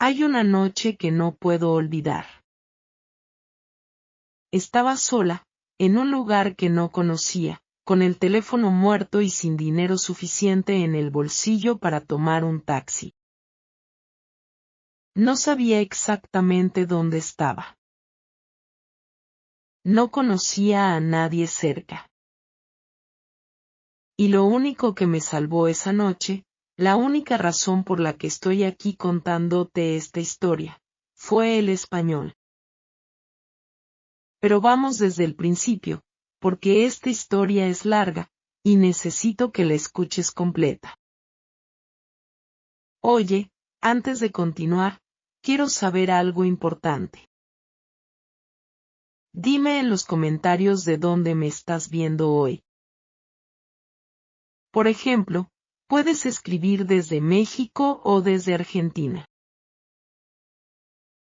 Hay una noche que no puedo olvidar. Estaba sola, en un lugar que no conocía, con el teléfono muerto y sin dinero suficiente en el bolsillo para tomar un taxi. No sabía exactamente dónde estaba. No conocía a nadie cerca. Y lo único que me salvó esa noche, la única razón por la que estoy aquí contándote esta historia, fue el español. Pero vamos desde el principio, porque esta historia es larga, y necesito que la escuches completa. Oye, antes de continuar, quiero saber algo importante. Dime en los comentarios de dónde me estás viendo hoy. Por ejemplo, puedes escribir desde México o desde Argentina.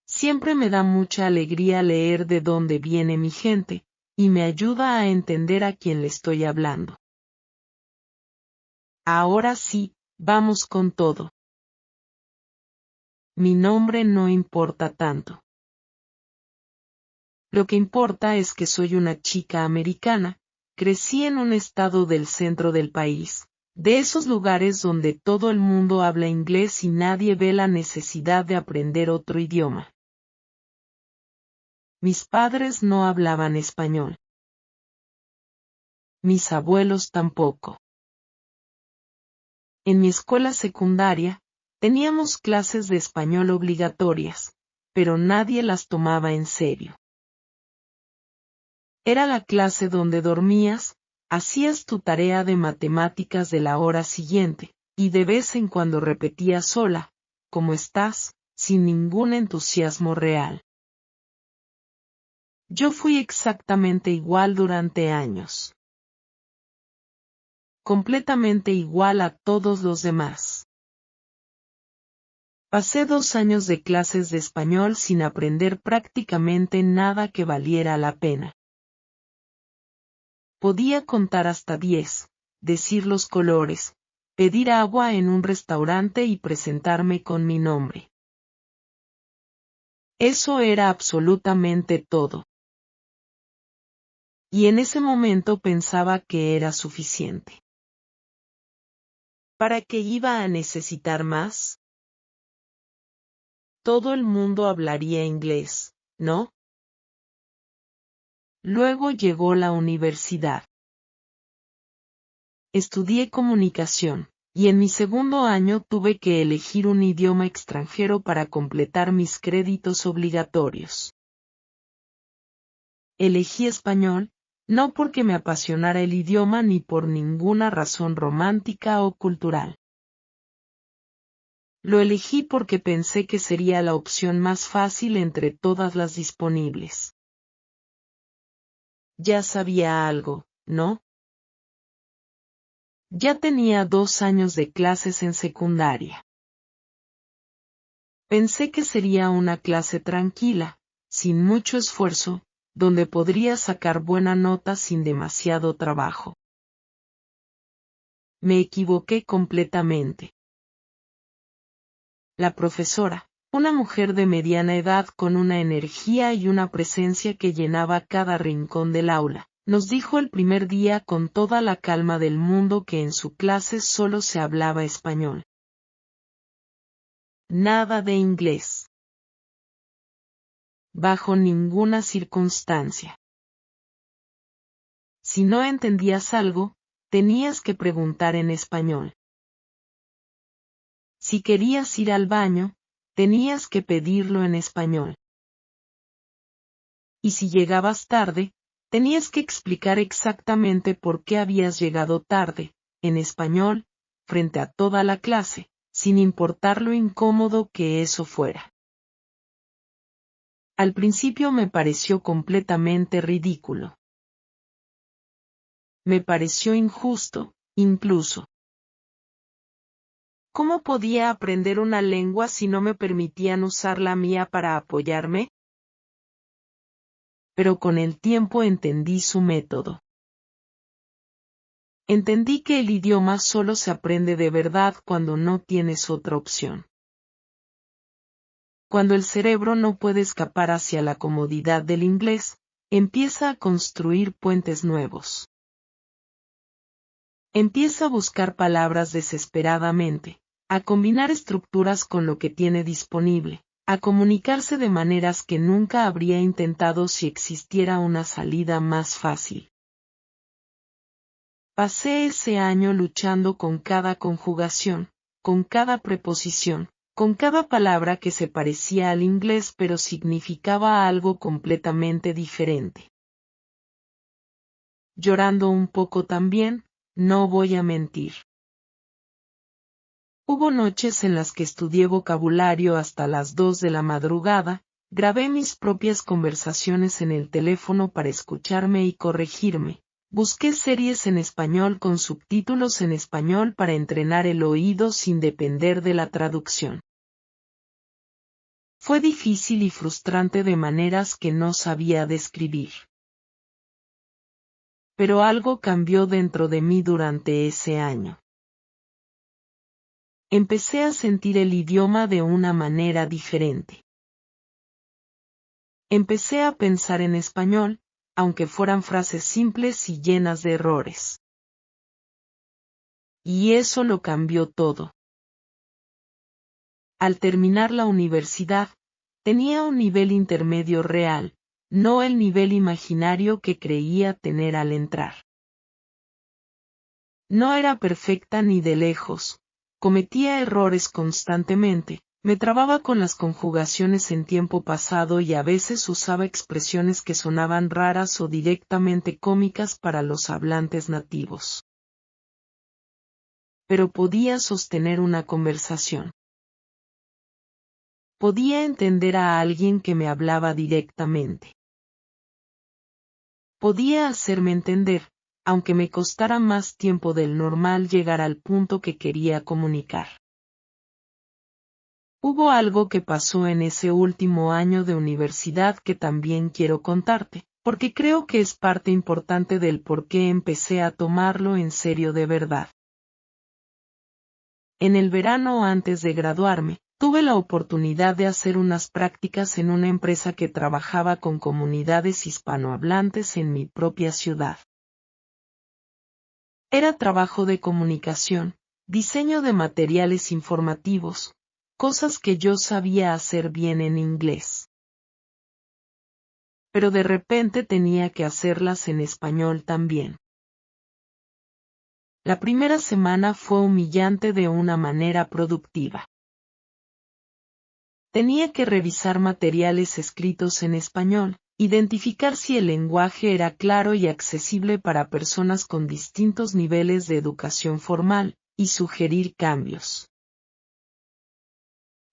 Siempre me da mucha alegría leer de dónde viene mi gente, y me ayuda a entender a quién le estoy hablando. Ahora sí, vamos con todo. Mi nombre no importa tanto. Lo que importa es que soy una chica americana, crecí en un estado del centro del país, de esos lugares donde todo el mundo habla inglés y nadie ve la necesidad de aprender otro idioma. Mis padres no hablaban español. Mis abuelos tampoco. En mi escuela secundaria, teníamos clases de español obligatorias, pero nadie las tomaba en serio. Era la clase donde dormías, hacías tu tarea de matemáticas de la hora siguiente, y de vez en cuando repetías sola, ¿cómo estás?, sin ningún entusiasmo real. Yo fui exactamente igual durante años. Completamente igual a todos los demás. Pasé 2 años de clases de español sin aprender prácticamente nada que valiera la pena. Podía contar hasta 10, decir los colores, pedir agua en un restaurante y presentarme con mi nombre. Eso era absolutamente todo. Y en ese momento pensaba que era suficiente. ¿Para qué iba a necesitar más? Todo el mundo hablaría inglés, ¿no? Luego llegó la universidad. Estudié comunicación, y en mi segundo año tuve que elegir un idioma extranjero para completar mis créditos obligatorios. Elegí español, no porque me apasionara el idioma ni por ninguna razón romántica o cultural. Lo elegí porque pensé que sería la opción más fácil entre todas las disponibles. Ya sabía algo, ¿no? Ya tenía 2 años de clases en secundaria. Pensé que sería una clase tranquila, sin mucho esfuerzo, donde podría sacar buena nota sin demasiado trabajo. Me equivoqué completamente. La profesora, una mujer de mediana edad con una energía y una presencia que llenaba cada rincón del aula, nos dijo el primer día con toda la calma del mundo que en su clase solo se hablaba español. Nada de inglés. Bajo ninguna circunstancia. Si no entendías algo, tenías que preguntar en español. Si querías ir al baño, tenías que pedirlo en español. Y si llegabas tarde, tenías que explicar exactamente por qué habías llegado tarde, en español, frente a toda la clase, sin importar lo incómodo que eso fuera. Al principio me pareció completamente ridículo. Me pareció injusto, incluso. ¿Cómo podía aprender una lengua si no me permitían usar la mía para apoyarme? Pero con el tiempo entendí su método. Entendí que el idioma solo se aprende de verdad cuando no tienes otra opción. Cuando el cerebro no puede escapar hacia la comodidad del inglés, empieza a construir puentes nuevos. Empieza a buscar palabras desesperadamente, a combinar estructuras con lo que tiene disponible, a comunicarse de maneras que nunca habría intentado si existiera una salida más fácil. Pasé ese año luchando con cada conjugación, con cada preposición, con cada palabra que se parecía al inglés pero significaba algo completamente diferente. Llorando un poco también, no voy a mentir. Hubo noches en las que estudié vocabulario hasta las 2 de la madrugada, grabé mis propias conversaciones en el teléfono para escucharme y corregirme, busqué series en español con subtítulos en español para entrenar el oído sin depender de la traducción. Fue difícil y frustrante de maneras que no sabía describir. Pero algo cambió dentro de mí durante ese año. Empecé a sentir el idioma de una manera diferente. Empecé a pensar en español, aunque fueran frases simples y llenas de errores. Y eso lo cambió todo. Al terminar la universidad, tenía un nivel intermedio real, no el nivel imaginario que creía tener al entrar. No era perfecta ni de lejos, cometía errores constantemente, me trababa con las conjugaciones en tiempo pasado y a veces usaba expresiones que sonaban raras o directamente cómicas para los hablantes nativos. Pero podía sostener una conversación. Podía entender a alguien que me hablaba directamente. Podía hacerme entender, aunque me costara más tiempo del normal llegar al punto que quería comunicar. Hubo algo que pasó en ese último año de universidad que también quiero contarte, porque creo que es parte importante del por qué empecé a tomarlo en serio de verdad. En el verano antes de graduarme, tuve la oportunidad de hacer unas prácticas en una empresa que trabajaba con comunidades hispanohablantes en mi propia ciudad. Era trabajo de comunicación, diseño de materiales informativos, cosas que yo sabía hacer bien en inglés. Pero de repente tenía que hacerlas en español también. La primera semana fue humillante de una manera productiva. Tenía que revisar materiales escritos en español, identificar si el lenguaje era claro y accesible para personas con distintos niveles de educación formal, y sugerir cambios.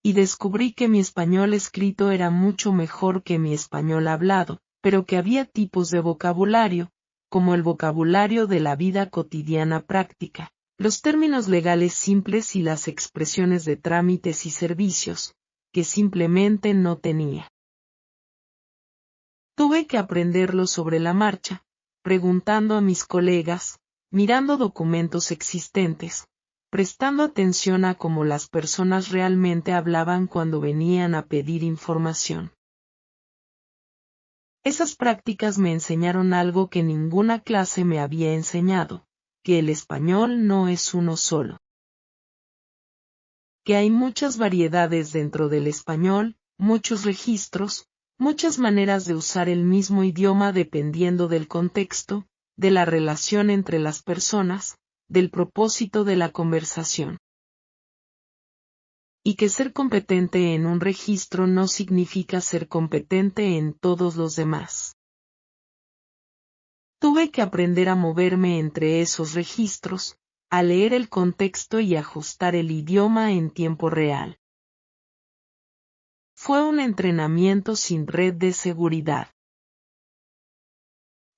Y descubrí que mi español escrito era mucho mejor que mi español hablado, pero que había tipos de vocabulario, como el vocabulario de la vida cotidiana práctica, los términos legales simples y las expresiones de trámites y servicios, que simplemente no tenía. Tuve que aprenderlo sobre la marcha, preguntando a mis colegas, mirando documentos existentes, prestando atención a cómo las personas realmente hablaban cuando venían a pedir información. Esas prácticas me enseñaron algo que ninguna clase me había enseñado, que el español no es uno solo. Que hay muchas variedades dentro del español, muchos registros, muchas maneras de usar el mismo idioma dependiendo del contexto, de la relación entre las personas, del propósito de la conversación. Y que ser competente en un registro no significa ser competente en todos los demás. Tuve que aprender a moverme entre esos registros, a leer el contexto y ajustar el idioma en tiempo real. Fue un entrenamiento sin red de seguridad.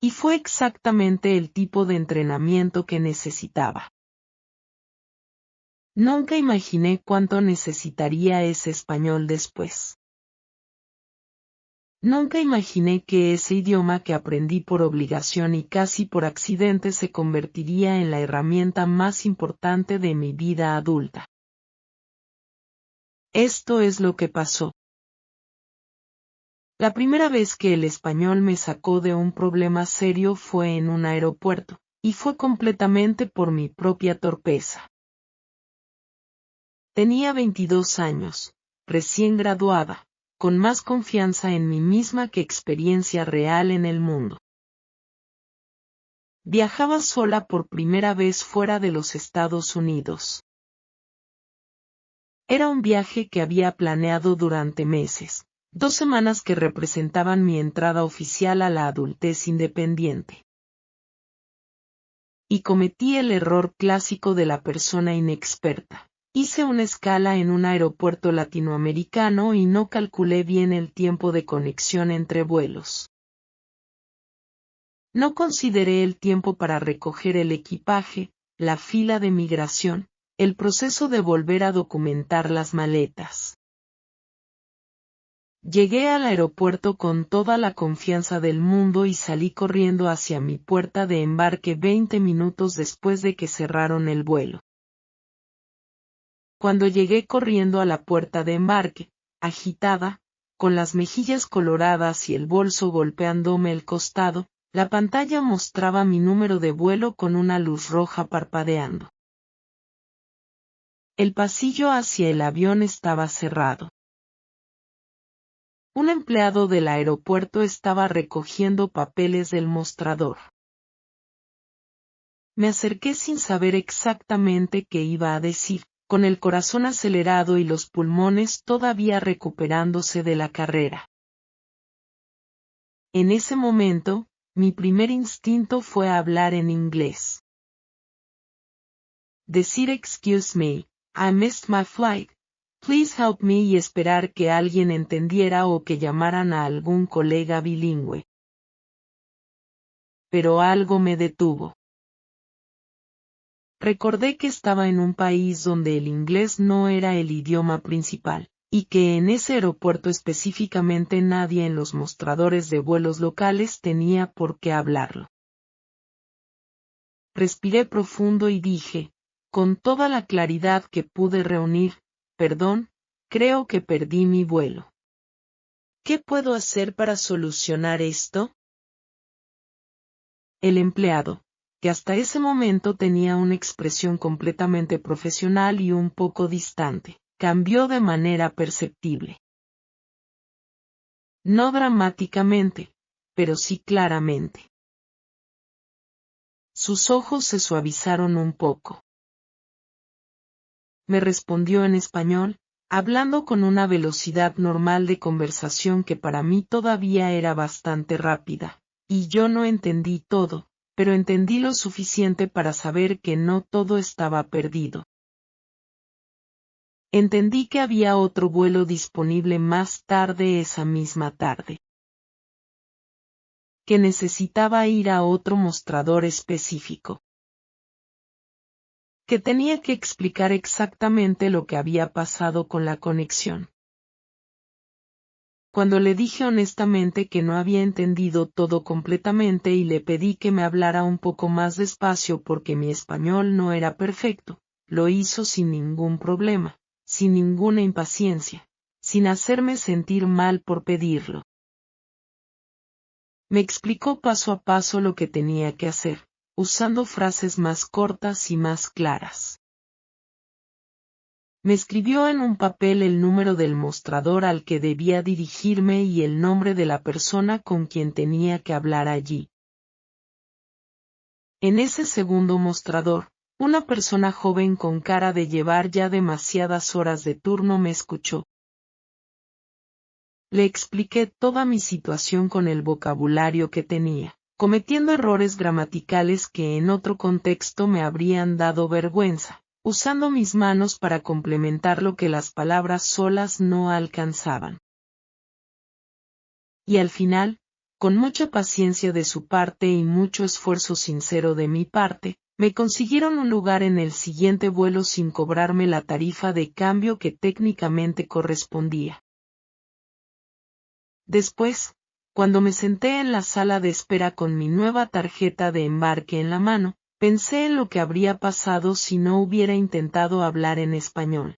Y fue exactamente el tipo de entrenamiento que necesitaba. Nunca imaginé cuánto necesitaría ese español después. Nunca imaginé que ese idioma que aprendí por obligación y casi por accidente se convertiría en la herramienta más importante de mi vida adulta. Esto es lo que pasó. La primera vez que el español me sacó de un problema serio fue en un aeropuerto, y fue completamente por mi propia torpeza. Tenía 22 años, recién graduada, con más confianza en mí misma que experiencia real en el mundo. Viajaba sola por primera vez fuera de los Estados Unidos. Era un viaje que había planeado durante meses, 2 semanas que representaban mi entrada oficial a la adultez independiente. Y cometí el error clásico de la persona inexperta. Hice una escala en un aeropuerto latinoamericano y no calculé bien el tiempo de conexión entre vuelos. No consideré el tiempo para recoger el equipaje, la fila de migración, el proceso de volver a documentar las maletas. Llegué al aeropuerto con toda la confianza del mundo y salí corriendo hacia mi puerta de embarque 20 minutos después de que cerraron el vuelo. Cuando llegué corriendo a la puerta de embarque, agitada, con las mejillas coloradas y el bolso golpeándome el costado, la pantalla mostraba mi número de vuelo con una luz roja parpadeando. El pasillo hacia el avión estaba cerrado. Un empleado del aeropuerto estaba recogiendo papeles del mostrador. Me acerqué sin saber exactamente qué iba a decir, con el corazón acelerado y los pulmones todavía recuperándose de la carrera. En ese momento, mi primer instinto fue hablar en inglés. Decir "Excuse me, I missed my flight. Please help me" y esperar que alguien entendiera o que llamaran a algún colega bilingüe. Pero algo me detuvo. Recordé que estaba en un país donde el inglés no era el idioma principal, y que en ese aeropuerto específicamente nadie en los mostradores de vuelos locales tenía por qué hablarlo. Respiré profundo y dije, con toda la claridad que pude reunir, perdón, creo que perdí mi vuelo. ¿Qué puedo hacer para solucionar esto? El empleado, que hasta ese momento tenía una expresión completamente profesional y un poco distante, cambió de manera perceptible. No dramáticamente, pero sí claramente. Sus ojos se suavizaron un poco. Me respondió en español, hablando con una velocidad normal de conversación que para mí todavía era bastante rápida, y yo no entendí todo, pero entendí lo suficiente para saber que no todo estaba perdido. Entendí que había otro vuelo disponible más tarde esa misma tarde. Que necesitaba ir a otro mostrador específico. Que tenía que explicar exactamente lo que había pasado con la conexión. Cuando le dije honestamente que no había entendido todo completamente y le pedí que me hablara un poco más despacio porque mi español no era perfecto, lo hizo sin ningún problema, sin ninguna impaciencia, sin hacerme sentir mal por pedirlo. Me explicó paso a paso lo que tenía que hacer, usando frases más cortas y más claras. Me escribió en un papel el número del mostrador al que debía dirigirme y el nombre de la persona con quien tenía que hablar allí. En ese segundo mostrador, una persona joven con cara de llevar ya demasiadas horas de turno me escuchó. Le expliqué toda mi situación con el vocabulario que tenía, cometiendo errores gramaticales que en otro contexto me habrían dado vergüenza, usando mis manos para complementar lo que las palabras solas no alcanzaban. Y al final, con mucha paciencia de su parte y mucho esfuerzo sincero de mi parte, me consiguieron un lugar en el siguiente vuelo sin cobrarme la tarifa de cambio que técnicamente correspondía. Después, cuando me senté en la sala de espera con mi nueva tarjeta de embarque en la mano, pensé en lo que habría pasado si no hubiera intentado hablar en español.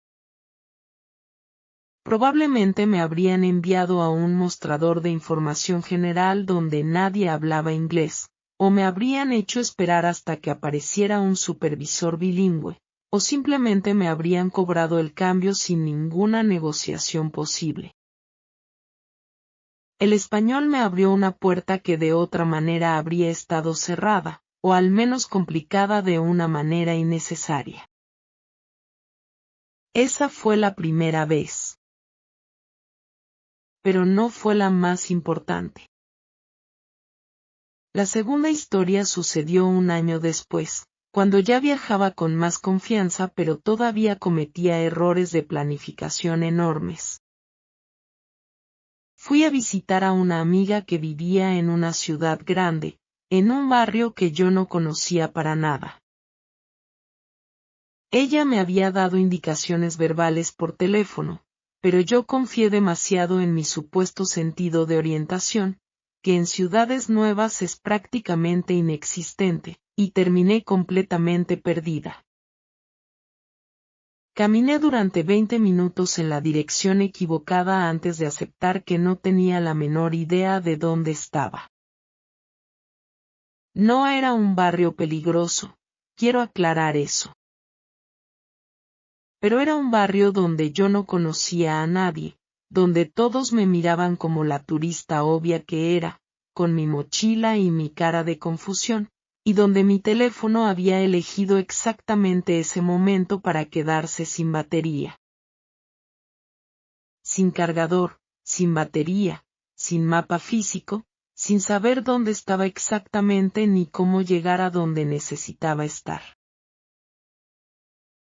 Probablemente me habrían enviado a un mostrador de información general donde nadie hablaba inglés, o me habrían hecho esperar hasta que apareciera un supervisor bilingüe, o simplemente me habrían cobrado el cambio sin ninguna negociación posible. El español me abrió una puerta que de otra manera habría estado cerrada, o al menos complicada de una manera innecesaria. Esa fue la primera vez. Pero no fue la más importante. La segunda historia sucedió un año después, cuando ya viajaba con más confianza pero todavía cometía errores de planificación enormes. Fui a visitar a una amiga que vivía en una ciudad grande, en un barrio que yo no conocía para nada. Ella me había dado indicaciones verbales por teléfono, pero yo confié demasiado en mi supuesto sentido de orientación, que en ciudades nuevas es prácticamente inexistente, y terminé completamente perdida. Caminé durante 20 minutos en la dirección equivocada antes de aceptar que no tenía la menor idea de dónde estaba. No era un barrio peligroso, quiero aclarar eso. Pero era un barrio donde yo no conocía a nadie, donde todos me miraban como la turista obvia que era, con mi mochila y mi cara de confusión, y donde mi teléfono había elegido exactamente ese momento para quedarse sin batería. Sin cargador, sin batería, sin mapa físico, sin saber dónde estaba exactamente ni cómo llegar a donde necesitaba estar.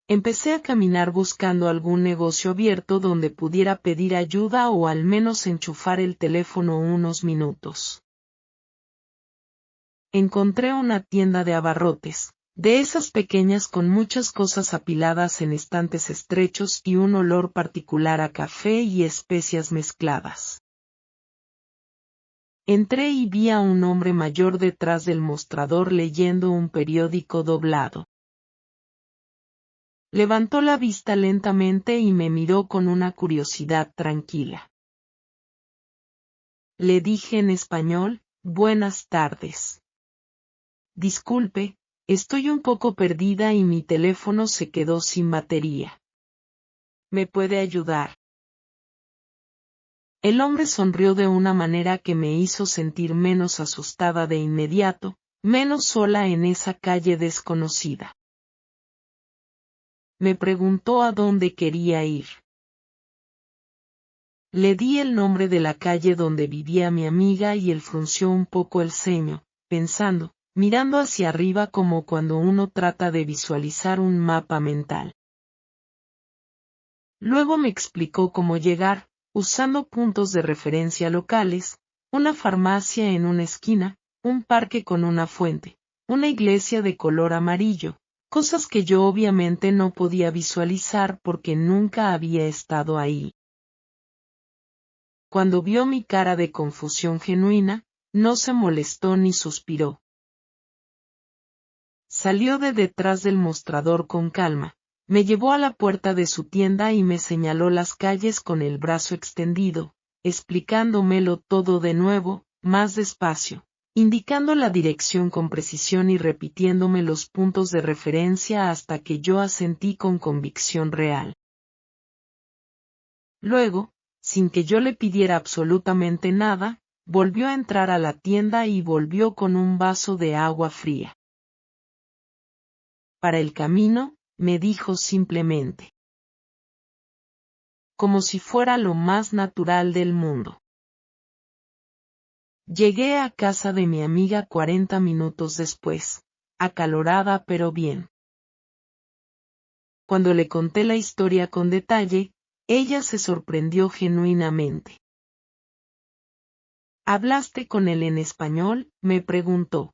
Empecé a caminar buscando algún negocio abierto donde pudiera pedir ayuda o al menos enchufar el teléfono unos minutos. Encontré una tienda de abarrotes, de esas pequeñas con muchas cosas apiladas en estantes estrechos y un olor particular a café y especias mezcladas. Entré y vi a un hombre mayor detrás del mostrador leyendo un periódico doblado. Levantó la vista lentamente y me miró con una curiosidad tranquila. Le dije en español, «Buenas tardes. Disculpe, estoy un poco perdida y mi teléfono se quedó sin batería. ¿Me puede ayudar?» El hombre sonrió de una manera que me hizo sentir menos asustada de inmediato, menos sola en esa calle desconocida. Me preguntó a dónde quería ir. Le di el nombre de la calle donde vivía mi amiga y él frunció un poco el ceño, pensando, mirando hacia arriba como cuando uno trata de visualizar un mapa mental. Luego me explicó cómo llegar, usando puntos de referencia locales, una farmacia en una esquina, un parque con una fuente, una iglesia de color amarillo, cosas que yo obviamente no podía visualizar porque nunca había estado ahí. Cuando vio mi cara de confusión genuina, no se molestó ni suspiró. Salió de detrás del mostrador con calma, me llevó a la puerta de su tienda y me señaló las calles con el brazo extendido, explicándomelo todo de nuevo, más despacio, indicando la dirección con precisión y repitiéndome los puntos de referencia hasta que yo asentí con convicción real. Luego, sin que yo le pidiera absolutamente nada, volvió a entrar a la tienda y volvió con un vaso de agua fría. Para el camino, me dijo simplemente. Como si fuera lo más natural del mundo. Llegué a casa de mi amiga 40 minutos después, acalorada pero bien. Cuando le conté la historia con detalle, ella se sorprendió genuinamente. ¿Hablaste con él en español?, me preguntó.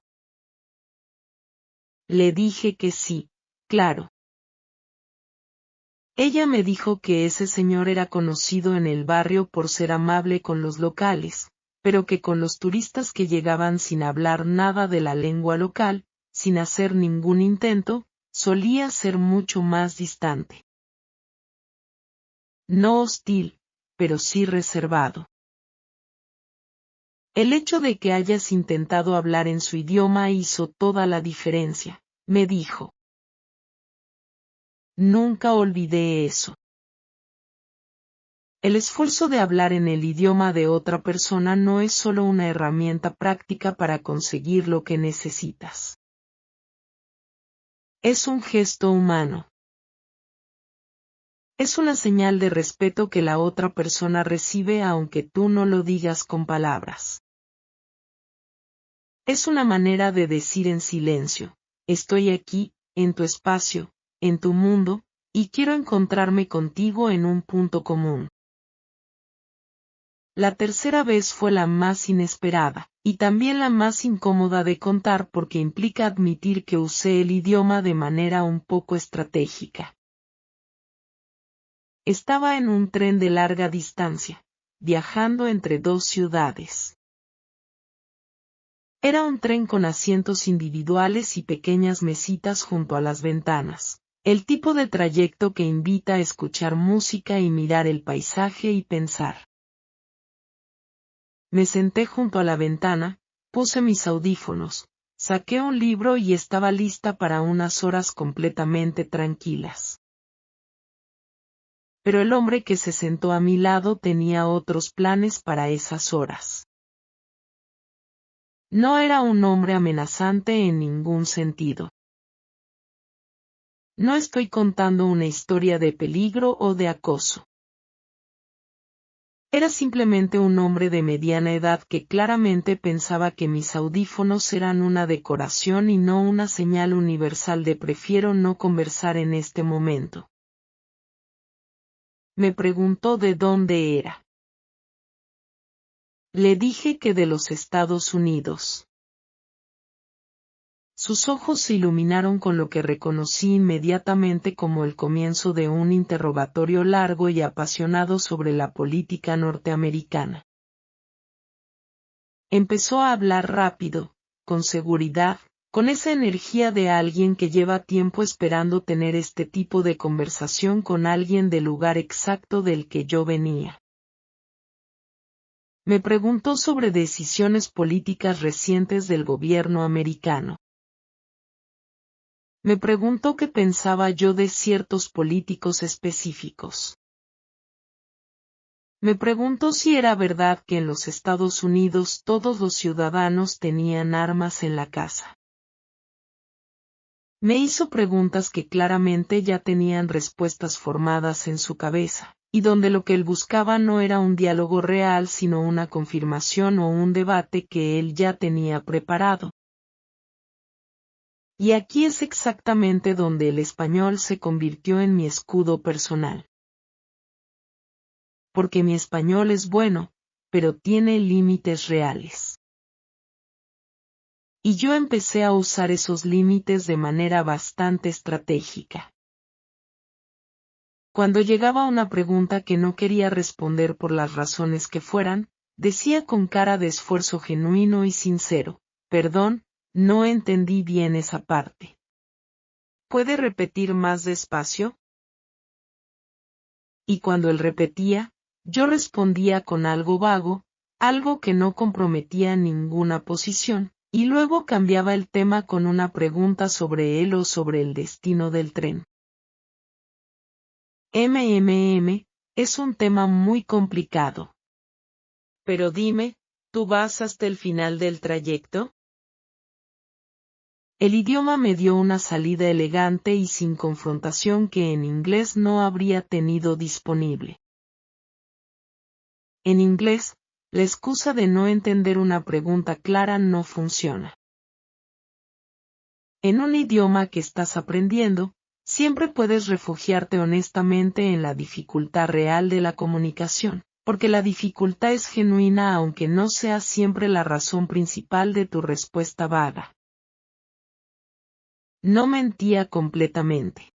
Le dije que sí, claro. Ella me dijo que ese señor era conocido en el barrio por ser amable con los locales, pero que con los turistas que llegaban sin hablar nada de la lengua local, sin hacer ningún intento, solía ser mucho más distante. No hostil, pero sí reservado. El hecho de que hayas intentado hablar en su idioma hizo toda la diferencia, me dijo. Nunca olvidé eso. El esfuerzo de hablar en el idioma de otra persona no es solo una herramienta práctica para conseguir lo que necesitas. Es un gesto humano. Es una señal de respeto que la otra persona recibe aunque tú no lo digas con palabras. Es una manera de decir en silencio, estoy aquí, en tu espacio, en tu mundo, y quiero encontrarme contigo en un punto común. La tercera vez fue la más inesperada, y también la más incómoda de contar porque implica admitir que usé el idioma de manera un poco estratégica. Estaba en un tren de larga distancia, viajando entre dos ciudades. Era un tren con asientos individuales y pequeñas mesitas junto a las ventanas, el tipo de trayecto que invita a escuchar música y mirar el paisaje y pensar. Me senté junto a la ventana, puse mis audífonos, saqué un libro y estaba lista para unas horas completamente tranquilas. Pero el hombre que se sentó a mi lado tenía otros planes para esas horas. No era un hombre amenazante en ningún sentido. No estoy contando una historia de peligro o de acoso. Era simplemente un hombre de mediana edad que claramente pensaba que mis audífonos eran una decoración y no una señal universal de prefiero no conversar en este momento. Me preguntó de dónde era. Le dije que de los Estados Unidos. Sus ojos se iluminaron con lo que reconocí inmediatamente como el comienzo de un interrogatorio largo y apasionado sobre la política norteamericana. Empezó a hablar rápido, con seguridad, con esa energía de alguien que lleva tiempo esperando tener este tipo de conversación con alguien del lugar exacto del que yo venía. Me preguntó sobre decisiones políticas recientes del gobierno americano. Me preguntó qué pensaba yo de ciertos políticos específicos. Me preguntó si era verdad que en los Estados Unidos todos los ciudadanos tenían armas en la casa. Me hizo preguntas que claramente ya tenían respuestas formadas en su cabeza, y donde lo que él buscaba no era un diálogo real sino una confirmación o un debate que él ya tenía preparado. Y aquí es exactamente donde el español se convirtió en mi escudo personal. Porque mi español es bueno, pero tiene límites reales. Y yo empecé a usar esos límites de manera bastante estratégica. Cuando llegaba una pregunta que no quería responder por las razones que fueran, decía con cara de esfuerzo genuino y sincero, perdón, no entendí bien esa parte. ¿Puede repetir más despacio? Y cuando él repetía, yo respondía con algo vago, algo que no comprometía ninguna posición, y luego cambiaba el tema con una pregunta sobre él o sobre el destino del tren. Es un tema muy complicado. Pero dime, ¿tú vas hasta el final del trayecto? El idioma me dio una salida elegante y sin confrontación que en inglés no habría tenido disponible. En inglés, la excusa de no entender una pregunta clara no funciona. En un idioma que estás aprendiendo, siempre puedes refugiarte honestamente en la dificultad real de la comunicación, porque la dificultad es genuina aunque no sea siempre la razón principal de tu respuesta vaga. No mentía completamente.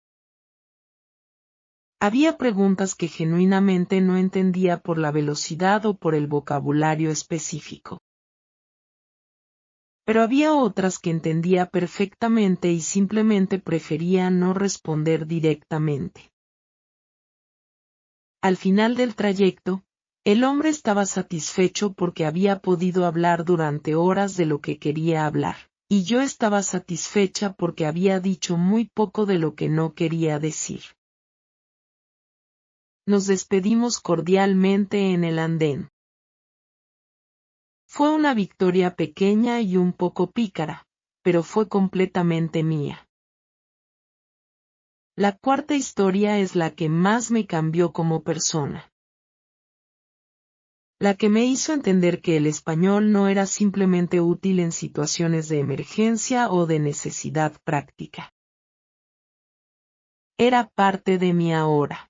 Había preguntas que genuinamente no entendía por la velocidad o por el vocabulario específico. Pero había otras que entendía perfectamente y simplemente prefería no responder directamente. Al final del trayecto, El hombre estaba satisfecho porque había podido hablar durante horas de lo que quería hablar, y yo estaba satisfecha porque había dicho muy poco de lo que no quería decir. Nos despedimos cordialmente en el andén. Fue una victoria pequeña y un poco pícara, pero fue completamente mía. La cuarta historia es la que más me cambió como persona. La que me hizo entender que el español no era simplemente útil en situaciones de emergencia o de necesidad práctica. Era parte de mí ahora.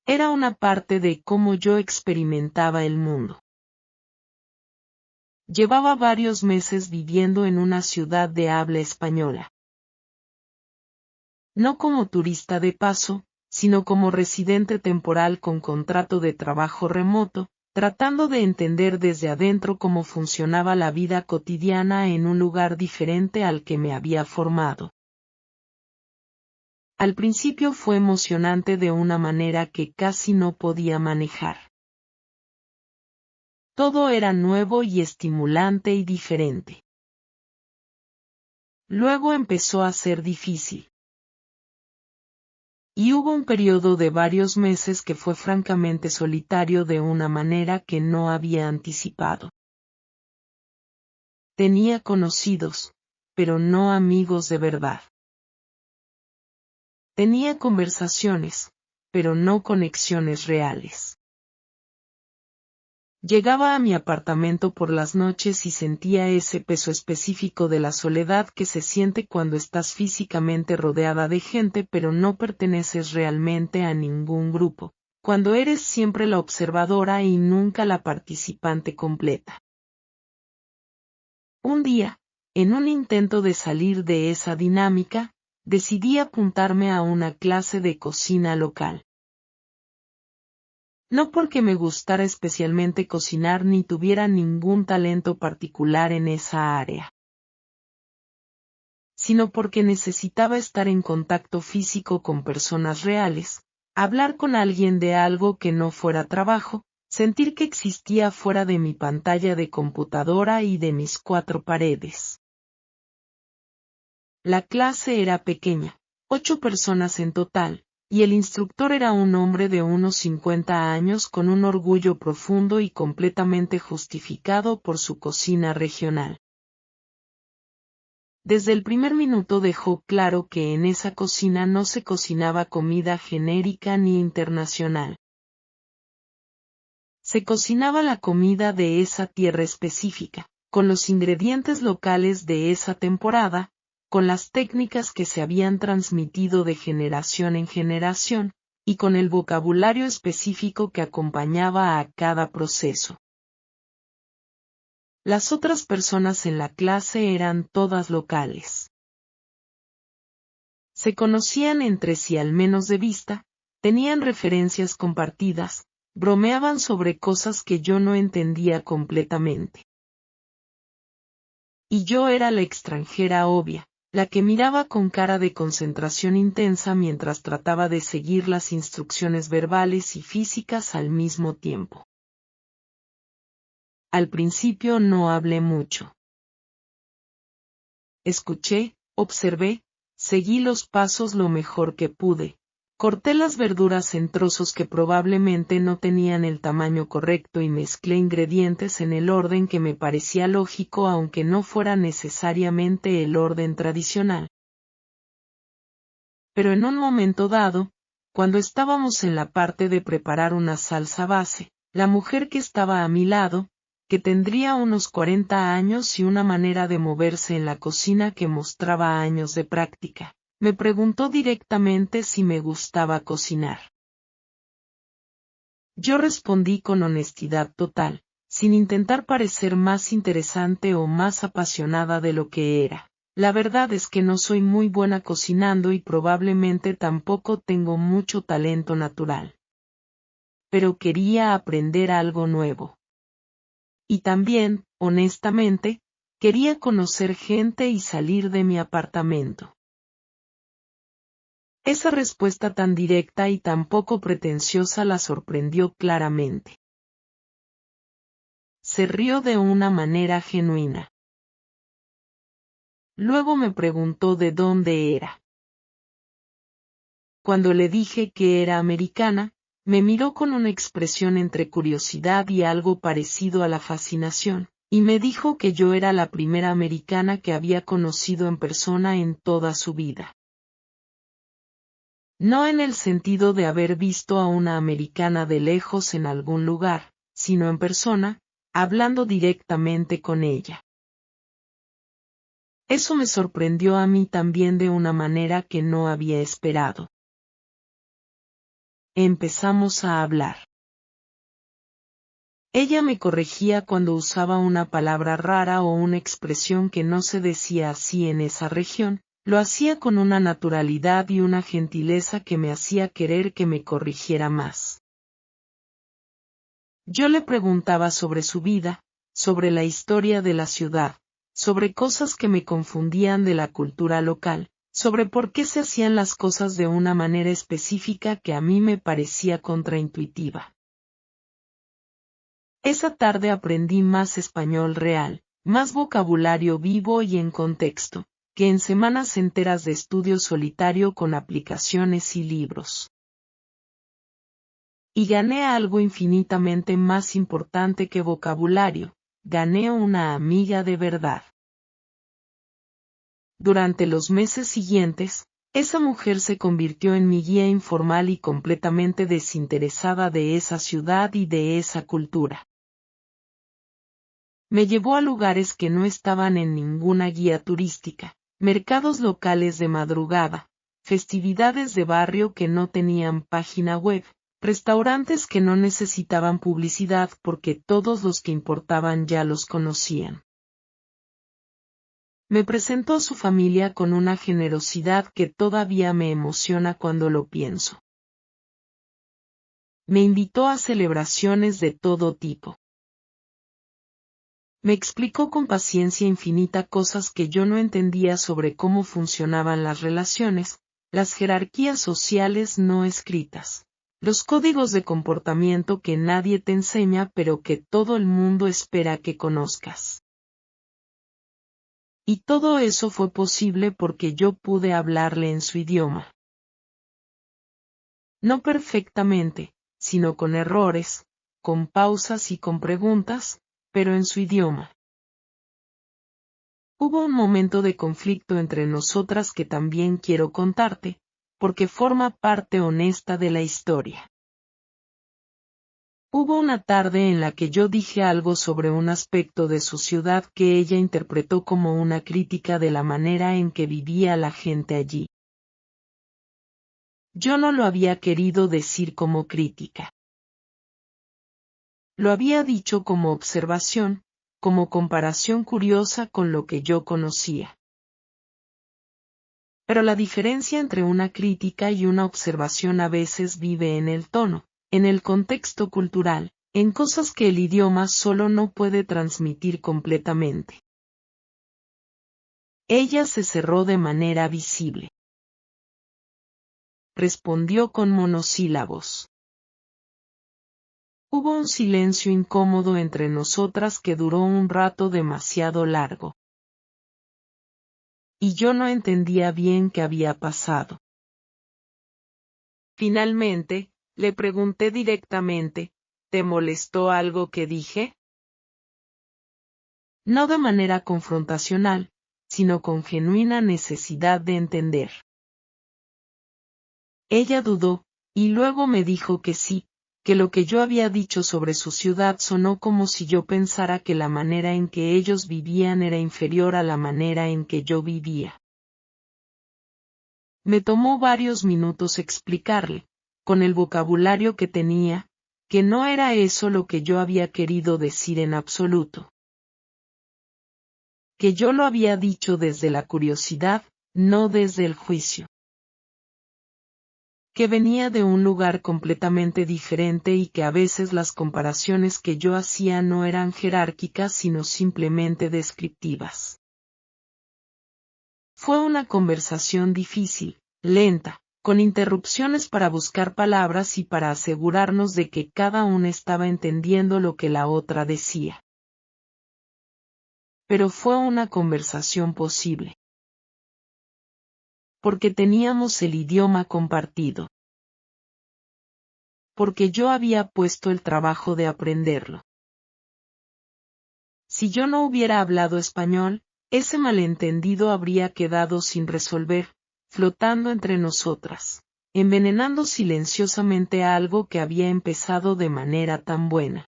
Era una parte de cómo yo experimentaba el mundo. Llevaba varios meses viviendo en una ciudad de habla española. No como turista de paso, sino como residente temporal con contrato de trabajo remoto, tratando de entender desde adentro cómo funcionaba la vida cotidiana en un lugar diferente al que me había formado. Al principio fue emocionante de una manera que casi no podía manejar. Todo era nuevo y estimulante y diferente. Luego empezó a ser difícil. Y hubo un periodo de varios meses que fue francamente solitario de una manera que no había anticipado. Tenía conocidos, pero no amigos de verdad. Tenía conversaciones, pero no conexiones reales. Llegaba a mi apartamento por las noches y sentía ese peso específico de la soledad que se siente cuando estás físicamente rodeada de gente pero no perteneces realmente a ningún grupo, cuando eres siempre la observadora y nunca la participante completa. Un día, en un intento de salir de esa dinámica, decidí apuntarme a una clase de cocina local. No porque me gustara especialmente cocinar ni tuviera ningún talento particular en esa área, sino porque necesitaba estar en contacto físico con personas reales, hablar con alguien de algo que no fuera trabajo, sentir que existía fuera de mi pantalla de computadora y de mis cuatro paredes. La clase era pequeña, 8 personas en total, y el instructor era un hombre de unos 50 años con un orgullo profundo y completamente justificado por su cocina regional. Desde el primer minuto dejó claro que en esa cocina no se cocinaba comida genérica ni internacional. Se cocinaba la comida de esa tierra específica, con los ingredientes locales de esa temporada, con las técnicas que se habían transmitido de generación en generación, y con el vocabulario específico que acompañaba a cada proceso. Las otras personas en la clase eran todas locales. Se conocían entre sí al menos de vista, tenían referencias compartidas, bromeaban sobre cosas que yo no entendía completamente. Y yo era la extranjera obvia, la que miraba con cara de concentración intensa mientras trataba de seguir las instrucciones verbales y físicas al mismo tiempo. Al principio no hablé mucho. Escuché, observé, seguí los pasos lo mejor que pude, corté las verduras en trozos que probablemente no tenían el tamaño correcto y mezclé ingredientes en el orden que me parecía lógico aunque no fuera necesariamente el orden tradicional. Pero en un momento dado, cuando estábamos en la parte de preparar una salsa base, la mujer que estaba a mi lado, que tendría unos 40 años y una manera de moverse en la cocina que mostraba años de práctica, me preguntó directamente si me gustaba cocinar. Yo respondí con honestidad total, sin intentar parecer más interesante o más apasionada de lo que era. La verdad es que no soy muy buena cocinando y probablemente tampoco tengo mucho talento natural. Pero quería aprender algo nuevo. Y también, honestamente, quería conocer gente y salir de mi apartamento. Esa respuesta tan directa y tan poco pretenciosa la sorprendió claramente. Se rió de una manera genuina. Luego me preguntó de dónde era. Cuando le dije que era americana, me miró con una expresión entre curiosidad y algo parecido a la fascinación, y me dijo que yo era la primera americana que había conocido en persona en toda su vida. No en el sentido de haber visto a una americana de lejos en algún lugar, sino en persona, hablando directamente con ella. Eso me sorprendió a mí también de una manera que no había esperado. Empezamos a hablar. Ella me corregía cuando usaba una palabra rara o una expresión que no se decía así en esa región, lo hacía con una naturalidad y una gentileza que me hacía querer que me corrigiera más. Yo le preguntaba sobre su vida, sobre la historia de la ciudad, sobre cosas que me confundían de la cultura local, sobre por qué se hacían las cosas de una manera específica que a mí me parecía contraintuitiva. Esa tarde aprendí más español real, más vocabulario vivo y en contexto, que en semanas enteras de estudio solitario con aplicaciones y libros. Y gané algo infinitamente más importante que vocabulario, gané una amiga de verdad. Durante los meses siguientes, esa mujer se convirtió en mi guía informal y completamente desinteresada de esa ciudad y de esa cultura. Me llevó a lugares que no estaban en ninguna guía turística, mercados locales de madrugada, festividades de barrio que no tenían página web, restaurantes que no necesitaban publicidad porque todos los que importaban ya los conocían. Me presentó a su familia con una generosidad que todavía me emociona cuando lo pienso. Me invitó a celebraciones de todo tipo. Me explicó con paciencia infinita cosas que yo no entendía sobre cómo funcionaban las relaciones, las jerarquías sociales no escritas, los códigos de comportamiento que nadie te enseña pero que todo el mundo espera que conozcas. Y todo eso fue posible porque yo pude hablarle en su idioma. No perfectamente, sino con errores, con pausas y con preguntas, pero en su idioma. Hubo un momento de conflicto entre nosotras que también quiero contarte, porque forma parte honesta de la historia. Hubo una tarde en la que yo dije algo sobre un aspecto de su ciudad que ella interpretó como una crítica de la manera en que vivía la gente allí. Yo no lo había querido decir como crítica. Lo había dicho como observación, como comparación curiosa con lo que yo conocía. Pero la diferencia entre una crítica y una observación a veces vive en el tono, en el contexto cultural, en cosas que el idioma solo no puede transmitir completamente. Ella se cerró de manera visible. Respondió con monosílabos. Hubo un silencio incómodo entre nosotras que duró un rato demasiado largo. Y yo no entendía bien qué había pasado. Finalmente, le pregunté directamente, ¿te molestó algo que dije? No de manera confrontacional, sino con genuina necesidad de entender. Ella dudó, y luego me dijo que sí, que lo que yo había dicho sobre su ciudad sonó como si yo pensara que la manera en que ellos vivían era inferior a la manera en que yo vivía. Me tomó varios minutos explicarle, con el vocabulario que tenía, que no era eso lo que yo había querido decir en absoluto. Que yo lo había dicho desde la curiosidad, no desde el juicio. Que venía de un lugar completamente diferente y que a veces las comparaciones que yo hacía no eran jerárquicas sino simplemente descriptivas. Fue una conversación difícil, lenta, con interrupciones para buscar palabras y para asegurarnos de que cada una estaba entendiendo lo que la otra decía. Pero fue una conversación posible. Porque teníamos el idioma compartido. Porque yo había puesto el trabajo de aprenderlo. Si yo no hubiera hablado español, ese malentendido habría quedado sin resolver, flotando entre nosotras, envenenando silenciosamente algo que había empezado de manera tan buena.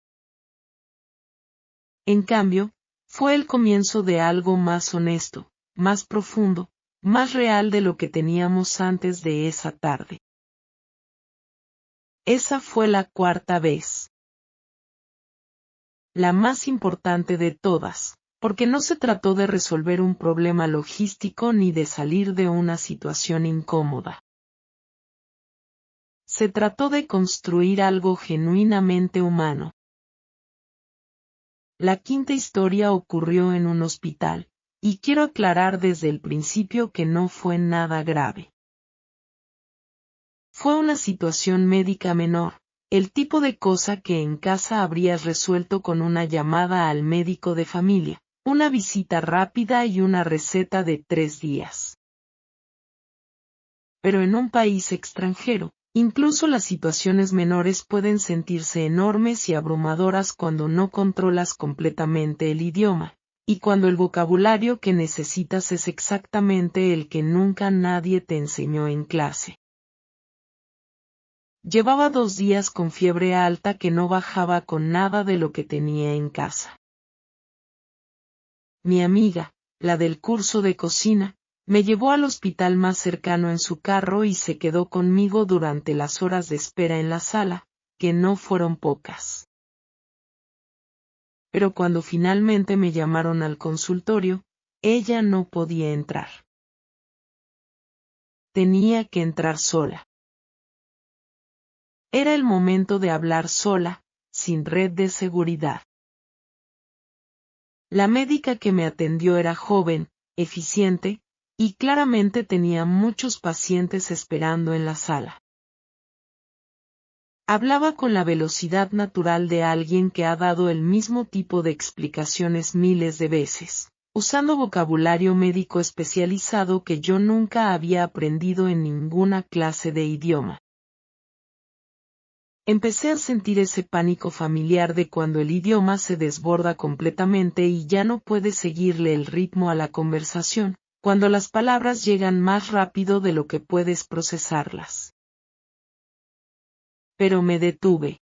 En cambio, fue el comienzo de algo más honesto, más profundo, más real de lo que teníamos antes de esa tarde. Esa fue la cuarta vez. La más importante de todas, porque no se trató de resolver un problema logístico ni de salir de una situación incómoda. Se trató de construir algo genuinamente humano. La quinta historia ocurrió en un hospital, y quiero aclarar desde el principio que no fue nada grave. Fue una situación médica menor, el tipo de cosa que en casa habrías resuelto con una llamada al médico de familia, una visita rápida y una receta de 3 días. Pero en un país extranjero, incluso las situaciones menores pueden sentirse enormes y abrumadoras cuando no controlas completamente el idioma, y cuando el vocabulario que necesitas es exactamente el que nunca nadie te enseñó en clase. Llevaba 2 días con fiebre alta que no bajaba con nada de lo que tenía en casa. Mi amiga, la del curso de cocina, me llevó al hospital más cercano en su carro y se quedó conmigo durante las horas de espera en la sala, que no fueron pocas. Pero cuando finalmente me llamaron al consultorio, ella no podía entrar. Tenía que entrar sola. Era el momento de hablar sola, sin red de seguridad. La médica que me atendió era joven, eficiente, y claramente tenía muchos pacientes esperando en la sala. Hablaba con la velocidad natural de alguien que ha dado el mismo tipo de explicaciones miles de veces, usando vocabulario médico especializado que yo nunca había aprendido en ninguna clase de idioma. Empecé a sentir ese pánico familiar de cuando el idioma se desborda completamente y ya no puedes seguirle el ritmo a la conversación, cuando las palabras llegan más rápido de lo que puedes procesarlas. Pero me detuve.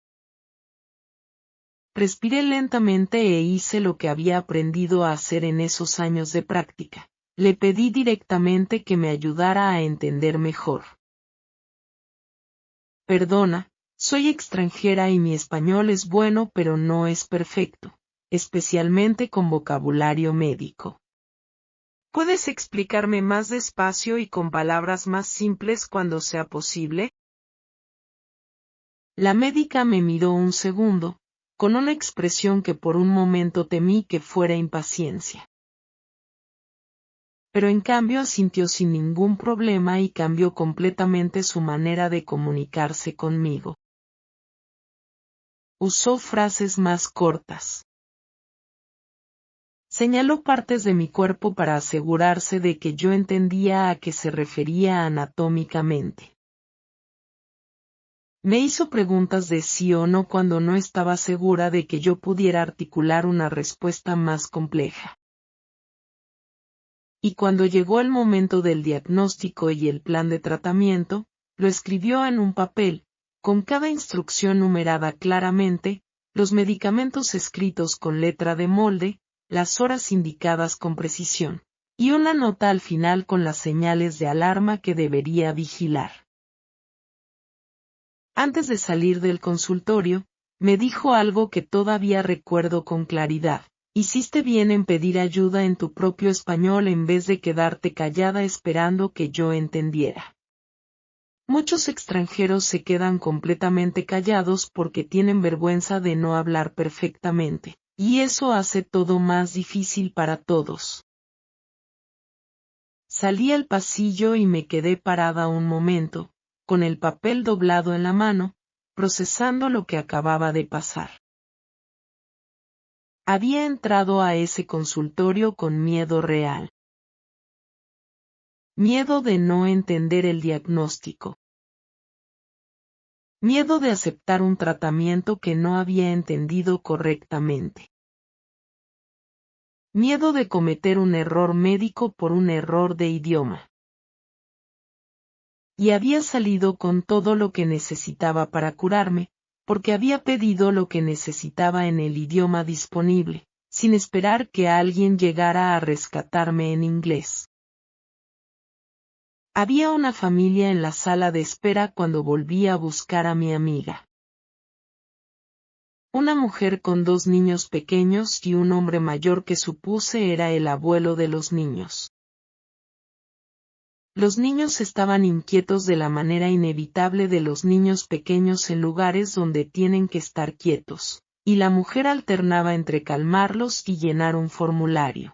Respiré lentamente e hice lo que había aprendido a hacer en esos años de práctica. Le pedí directamente que me ayudara a entender mejor. Perdona, soy extranjera y mi español es bueno pero no es perfecto, especialmente con vocabulario médico. ¿Puedes explicarme más despacio y con palabras más simples cuando sea posible? La médica me miró un segundo, con una expresión que por un momento temí que fuera impaciencia. Pero en cambio asintió sin ningún problema y cambió completamente su manera de comunicarse conmigo. Usó frases más cortas. Señaló partes de mi cuerpo para asegurarse de que yo entendía a qué se refería anatómicamente. Me hizo preguntas de sí o no cuando no estaba segura de que yo pudiera articular una respuesta más compleja. Y cuando llegó el momento del diagnóstico y el plan de tratamiento, lo escribió en un papel, con cada instrucción numerada claramente, los medicamentos escritos con letra de molde, las horas indicadas con precisión, y una nota al final con las señales de alarma que debería vigilar. Antes de salir del consultorio, me dijo algo que todavía recuerdo con claridad. Hiciste bien en pedir ayuda en tu propio español en vez de quedarte callada esperando que yo entendiera. Muchos extranjeros se quedan completamente callados porque tienen vergüenza de no hablar perfectamente, y eso hace todo más difícil para todos. Salí al pasillo y me quedé parada un momento, con el papel doblado en la mano, procesando lo que acababa de pasar. Había entrado a ese consultorio con miedo real. Miedo de no entender el diagnóstico. Miedo de aceptar un tratamiento que no había entendido correctamente. Miedo de cometer un error médico por un error de idioma. Y había salido con todo lo que necesitaba para curarme, porque había pedido lo que necesitaba en el idioma disponible, sin esperar que alguien llegara a rescatarme en inglés. Había una familia en la sala de espera cuando volví a buscar a mi amiga. Una mujer con 2 niños pequeños y un hombre mayor que supuse era el abuelo de los niños. Los niños estaban inquietos de la manera inevitable de los niños pequeños en lugares donde tienen que estar quietos, y la mujer alternaba entre calmarlos y llenar un formulario.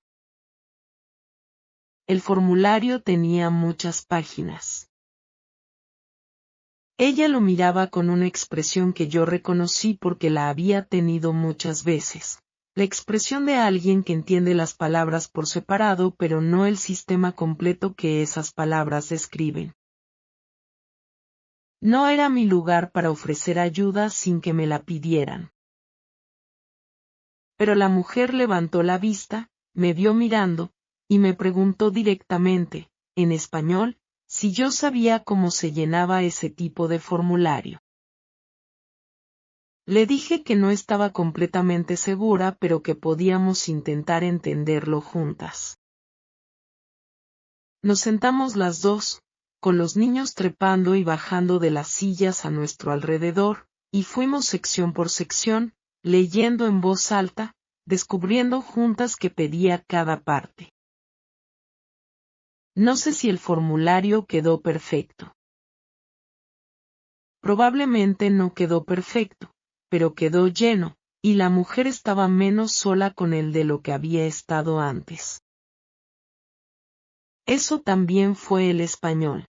El formulario tenía muchas páginas. Ella lo miraba con una expresión que yo reconocí porque la había tenido muchas veces. La expresión de alguien que entiende las palabras por separado pero no el sistema completo que esas palabras describen. No era mi lugar para ofrecer ayuda sin que me la pidieran. Pero la mujer levantó la vista, me vio mirando, y me preguntó directamente, en español, si yo sabía cómo se llenaba ese tipo de formulario. Le dije que no estaba completamente segura pero que podíamos intentar entenderlo juntas. Nos sentamos las dos, con los niños trepando y bajando de las sillas a nuestro alrededor, y fuimos sección por sección, leyendo en voz alta, descubriendo juntas qué pedía cada parte. No sé si el formulario quedó perfecto. Probablemente no quedó perfecto, pero quedó lleno, y la mujer estaba menos sola con él de lo que había estado antes. Eso también fue el español.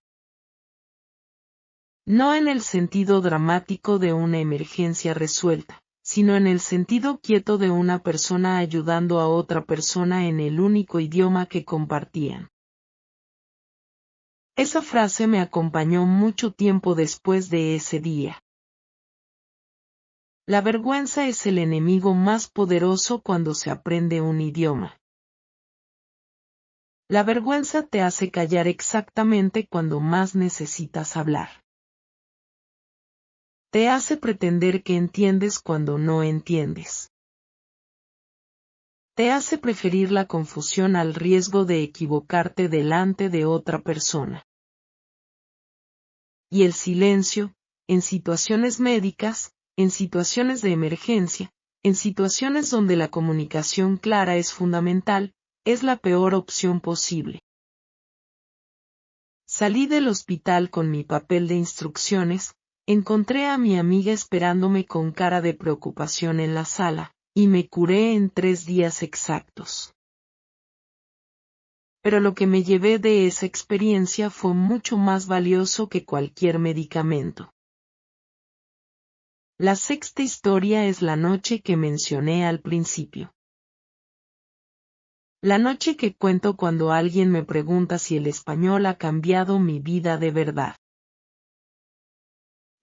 No en el sentido dramático de una emergencia resuelta, sino en el sentido quieto de una persona ayudando a otra persona en el único idioma que compartían. Esa frase me acompañó mucho tiempo después de ese día. La vergüenza es el enemigo más poderoso cuando se aprende un idioma. La vergüenza te hace callar exactamente cuando más necesitas hablar. Te hace pretender que entiendes cuando no entiendes. Te hace preferir la confusión al riesgo de equivocarte delante de otra persona. Y el silencio, en situaciones médicas, en situaciones de emergencia, en situaciones donde la comunicación clara es fundamental, es la peor opción posible. Salí del hospital con mi papel de instrucciones, encontré a mi amiga esperándome con cara de preocupación en la sala, y me curé en 3 días exactos. Pero lo que me llevé de esa experiencia fue mucho más valioso que cualquier medicamento. La 6ª historia es la noche que mencioné al principio. La noche que cuento cuando alguien me pregunta si el español ha cambiado mi vida de verdad.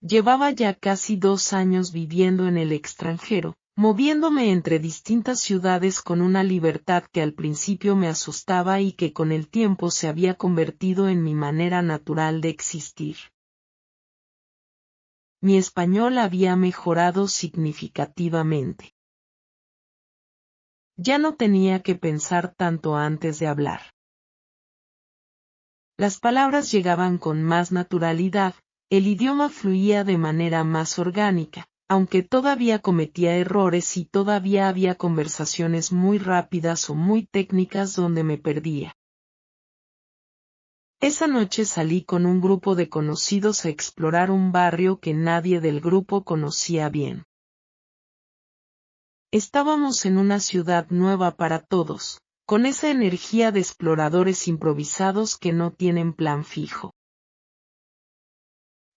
Llevaba ya casi 2 años viviendo en el extranjero, moviéndome entre distintas ciudades con una libertad que al principio me asustaba y que con el tiempo se había convertido en mi manera natural de existir. Mi español había mejorado significativamente. Ya no tenía que pensar tanto antes de hablar. Las palabras llegaban con más naturalidad, el idioma fluía de manera más orgánica, aunque todavía cometía errores y todavía había conversaciones muy rápidas o muy técnicas donde me perdía. Esa noche salí con un grupo de conocidos a explorar un barrio que nadie del grupo conocía bien. Estábamos en una ciudad nueva para todos, con esa energía de exploradores improvisados que no tienen plan fijo.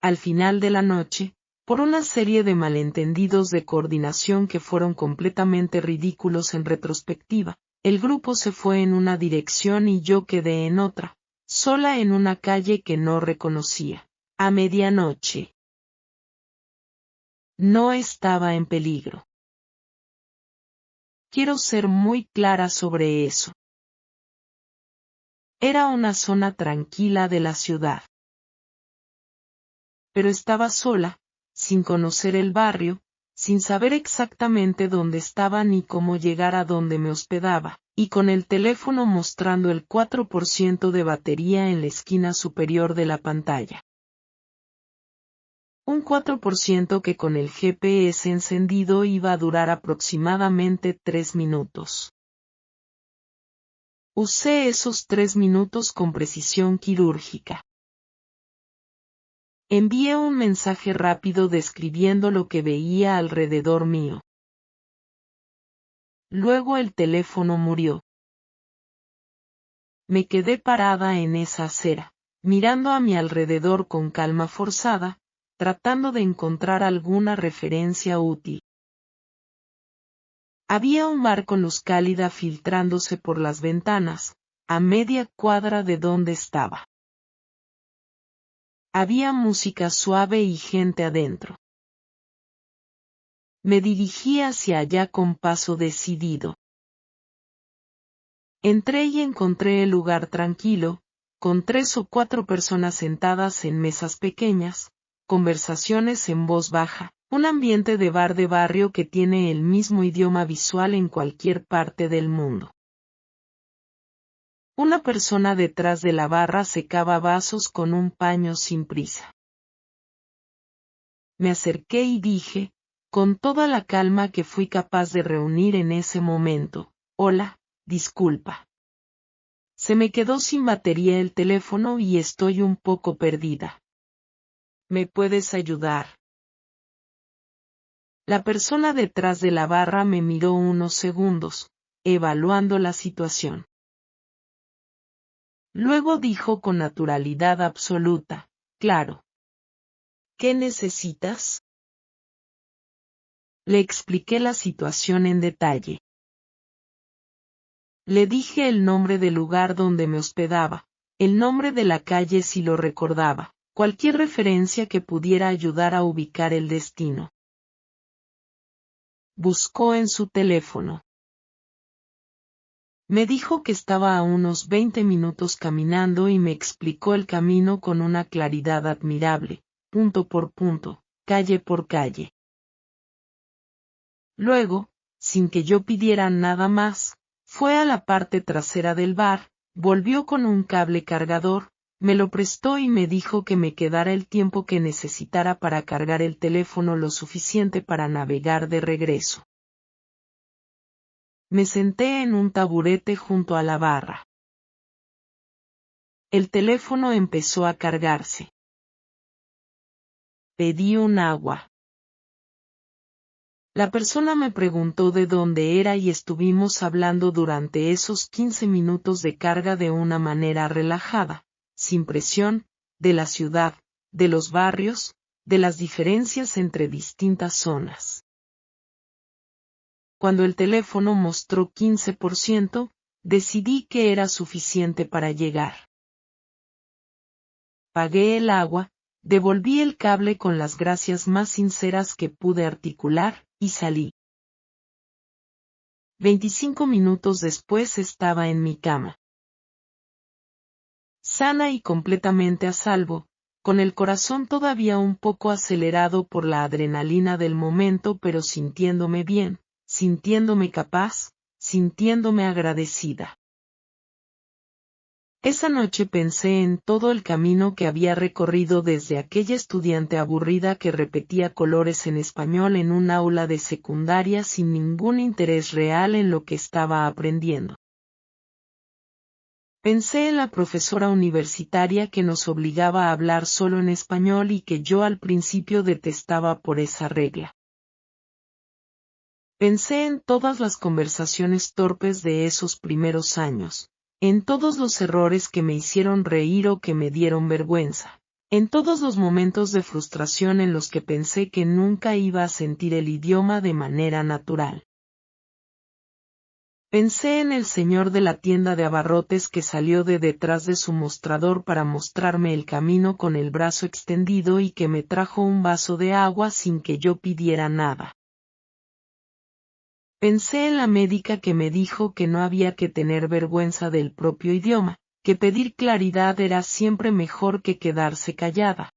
Al final de la noche, por una serie de malentendidos de coordinación que fueron completamente ridículos en retrospectiva, el grupo se fue en una dirección y yo quedé en otra, sola en una calle que no reconocía. A medianoche. No estaba en peligro. Quiero ser muy clara sobre eso. Era una zona tranquila de la ciudad. Pero estaba sola, sin conocer el barrio, sin saber exactamente dónde estaba ni cómo llegar a donde me hospedaba, y con el teléfono mostrando el 4% de batería en la esquina superior de la pantalla. Un 4% que con el GPS encendido iba a durar aproximadamente 3 minutos. Usé esos 3 minutos con precisión quirúrgica. Envié un mensaje rápido describiendo lo que veía alrededor mío. Luego el teléfono murió. Me quedé parada en esa acera, mirando a mi alrededor con calma forzada, tratando de encontrar alguna referencia útil. Había un bar con luz cálida filtrándose por las ventanas, a media cuadra de donde estaba. Había música suave y gente adentro. Me dirigí hacia allá con paso decidido. Entré y encontré el lugar tranquilo, con 3 o 4 personas sentadas en mesas pequeñas, conversaciones en voz baja, un ambiente de bar de barrio que tiene el mismo idioma visual en cualquier parte del mundo. Una persona detrás de la barra secaba vasos con un paño sin prisa. Me acerqué y dije, con toda la calma que fui capaz de reunir en ese momento, «Hola, disculpa. Se me quedó sin batería el teléfono y estoy un poco perdida. ¿Me puedes ayudar?» La persona detrás de la barra me miró unos segundos, evaluando la situación. Luego dijo con naturalidad absoluta, «Claro. ¿Qué necesitas?» Le expliqué la situación en detalle. Le dije el nombre del lugar donde me hospedaba, el nombre de la calle si lo recordaba, cualquier referencia que pudiera ayudar a ubicar el destino. Buscó en su teléfono. Me dijo que estaba a unos 20 minutos caminando y me explicó el camino con una claridad admirable, punto por punto, calle por calle. Luego, sin que yo pidiera nada más, fue a la parte trasera del bar, volvió con un cable cargador, me lo prestó y me dijo que me quedara el tiempo que necesitara para cargar el teléfono lo suficiente para navegar de regreso. Me senté en un taburete junto a la barra. El teléfono empezó a cargarse. Pedí un agua. La persona me preguntó de dónde era y estuvimos hablando durante esos 15 minutos de carga de una manera relajada, sin presión, de la ciudad, de los barrios, de las diferencias entre distintas zonas. Cuando el teléfono mostró 15%, decidí que era suficiente para llegar. Pagué el agua, devolví el cable con las gracias más sinceras que pude articular, y salí. 25 minutos después estaba en mi cama. Sana y completamente a salvo, con el corazón todavía un poco acelerado por la adrenalina del momento pero sintiéndome bien, sintiéndome capaz, sintiéndome agradecida. Esa noche pensé en todo el camino que había recorrido desde aquella estudiante aburrida que repetía colores en español en un aula de secundaria sin ningún interés real en lo que estaba aprendiendo. Pensé en la profesora universitaria que nos obligaba a hablar solo en español y que yo al principio detestaba por esa regla. Pensé en todas las conversaciones torpes de esos primeros años, en todos los errores que me hicieron reír o que me dieron vergüenza, En todos los momentos de frustración en los que pensé que nunca iba a sentir el idioma de manera natural. Pensé en el señor de la tienda de abarrotes que salió de detrás de su mostrador para mostrarme el camino con el brazo extendido y que me trajo un vaso de agua sin que yo pidiera nada. Pensé en la médica que me dijo que no había que tener vergüenza del propio idioma, que pedir claridad era siempre mejor que quedarse callada.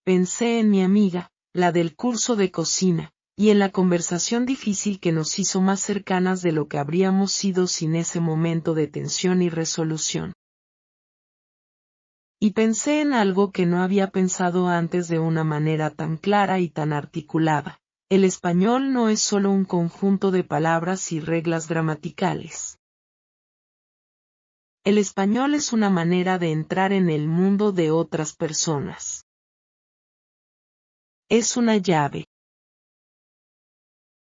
Pensé en mi amiga, la del curso de cocina, y en la conversación difícil que nos hizo más cercanas de lo que habríamos sido sin ese momento de tensión y resolución. Y pensé en algo que no había pensado antes de una manera tan clara y tan articulada. El español no es solo un conjunto de palabras y reglas gramaticales. El español es una manera de entrar en el mundo de otras personas. Es una llave.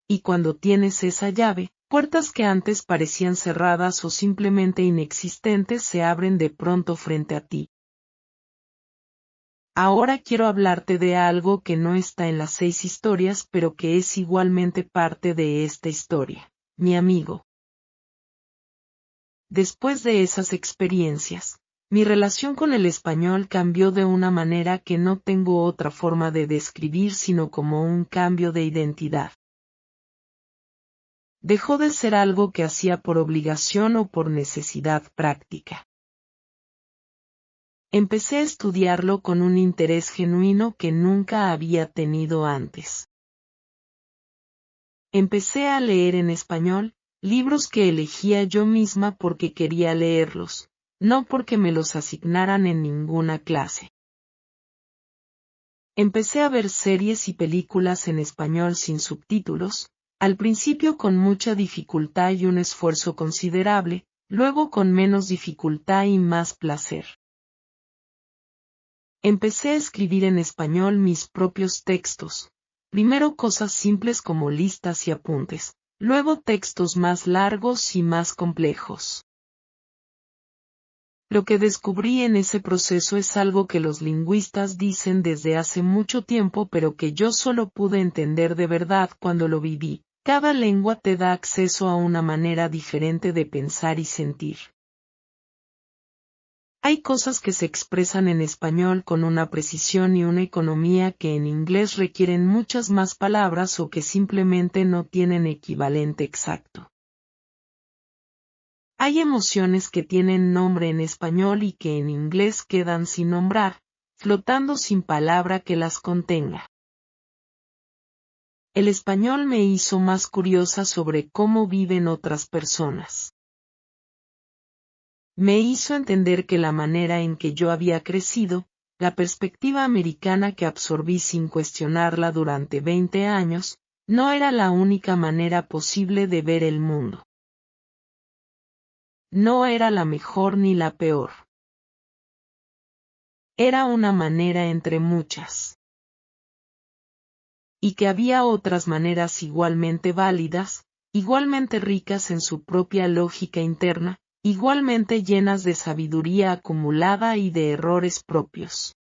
Y cuando tienes esa llave, puertas que antes parecían cerradas o simplemente inexistentes se abren de pronto frente a ti. Ahora quiero hablarte de algo que no está en las 6 historias pero que es igualmente parte de esta historia, mi amigo. Después de esas experiencias, mi relación con el español cambió de una manera que no tengo otra forma de describir sino como un cambio de identidad. Dejó de ser algo que hacía por obligación o por necesidad práctica. Empecé a estudiarlo con un interés genuino que nunca había tenido antes. Empecé a leer en español, libros que elegía yo misma porque quería leerlos, no porque me los asignaran en ninguna clase. Empecé a ver series y películas en español sin subtítulos, al principio con mucha dificultad y un esfuerzo considerable, luego con menos dificultad y más placer. Empecé a escribir en español mis propios textos, primero cosas simples como listas y apuntes, luego textos más largos y más complejos. Lo que descubrí en ese proceso es algo que los lingüistas dicen desde hace mucho tiempo pero que yo solo pude entender de verdad cuando lo viví. Cada lengua te da acceso a una manera diferente de pensar y sentir. Hay cosas que se expresan en español con una precisión y una economía que en inglés requieren muchas más palabras o que simplemente no tienen equivalente exacto. Hay emociones que tienen nombre en español y que en inglés quedan sin nombrar, flotando sin palabra que las contenga. El español me hizo más curiosa sobre cómo viven otras personas. Me hizo entender que la manera en que yo había crecido, la perspectiva americana que absorbí sin cuestionarla durante 20 años, no era la única manera posible de ver el mundo. No era la mejor ni la peor. Era una manera entre muchas. Y que había otras maneras igualmente válidas, igualmente ricas en su propia lógica interna, igualmente llenas de sabiduría acumulada y de errores propios.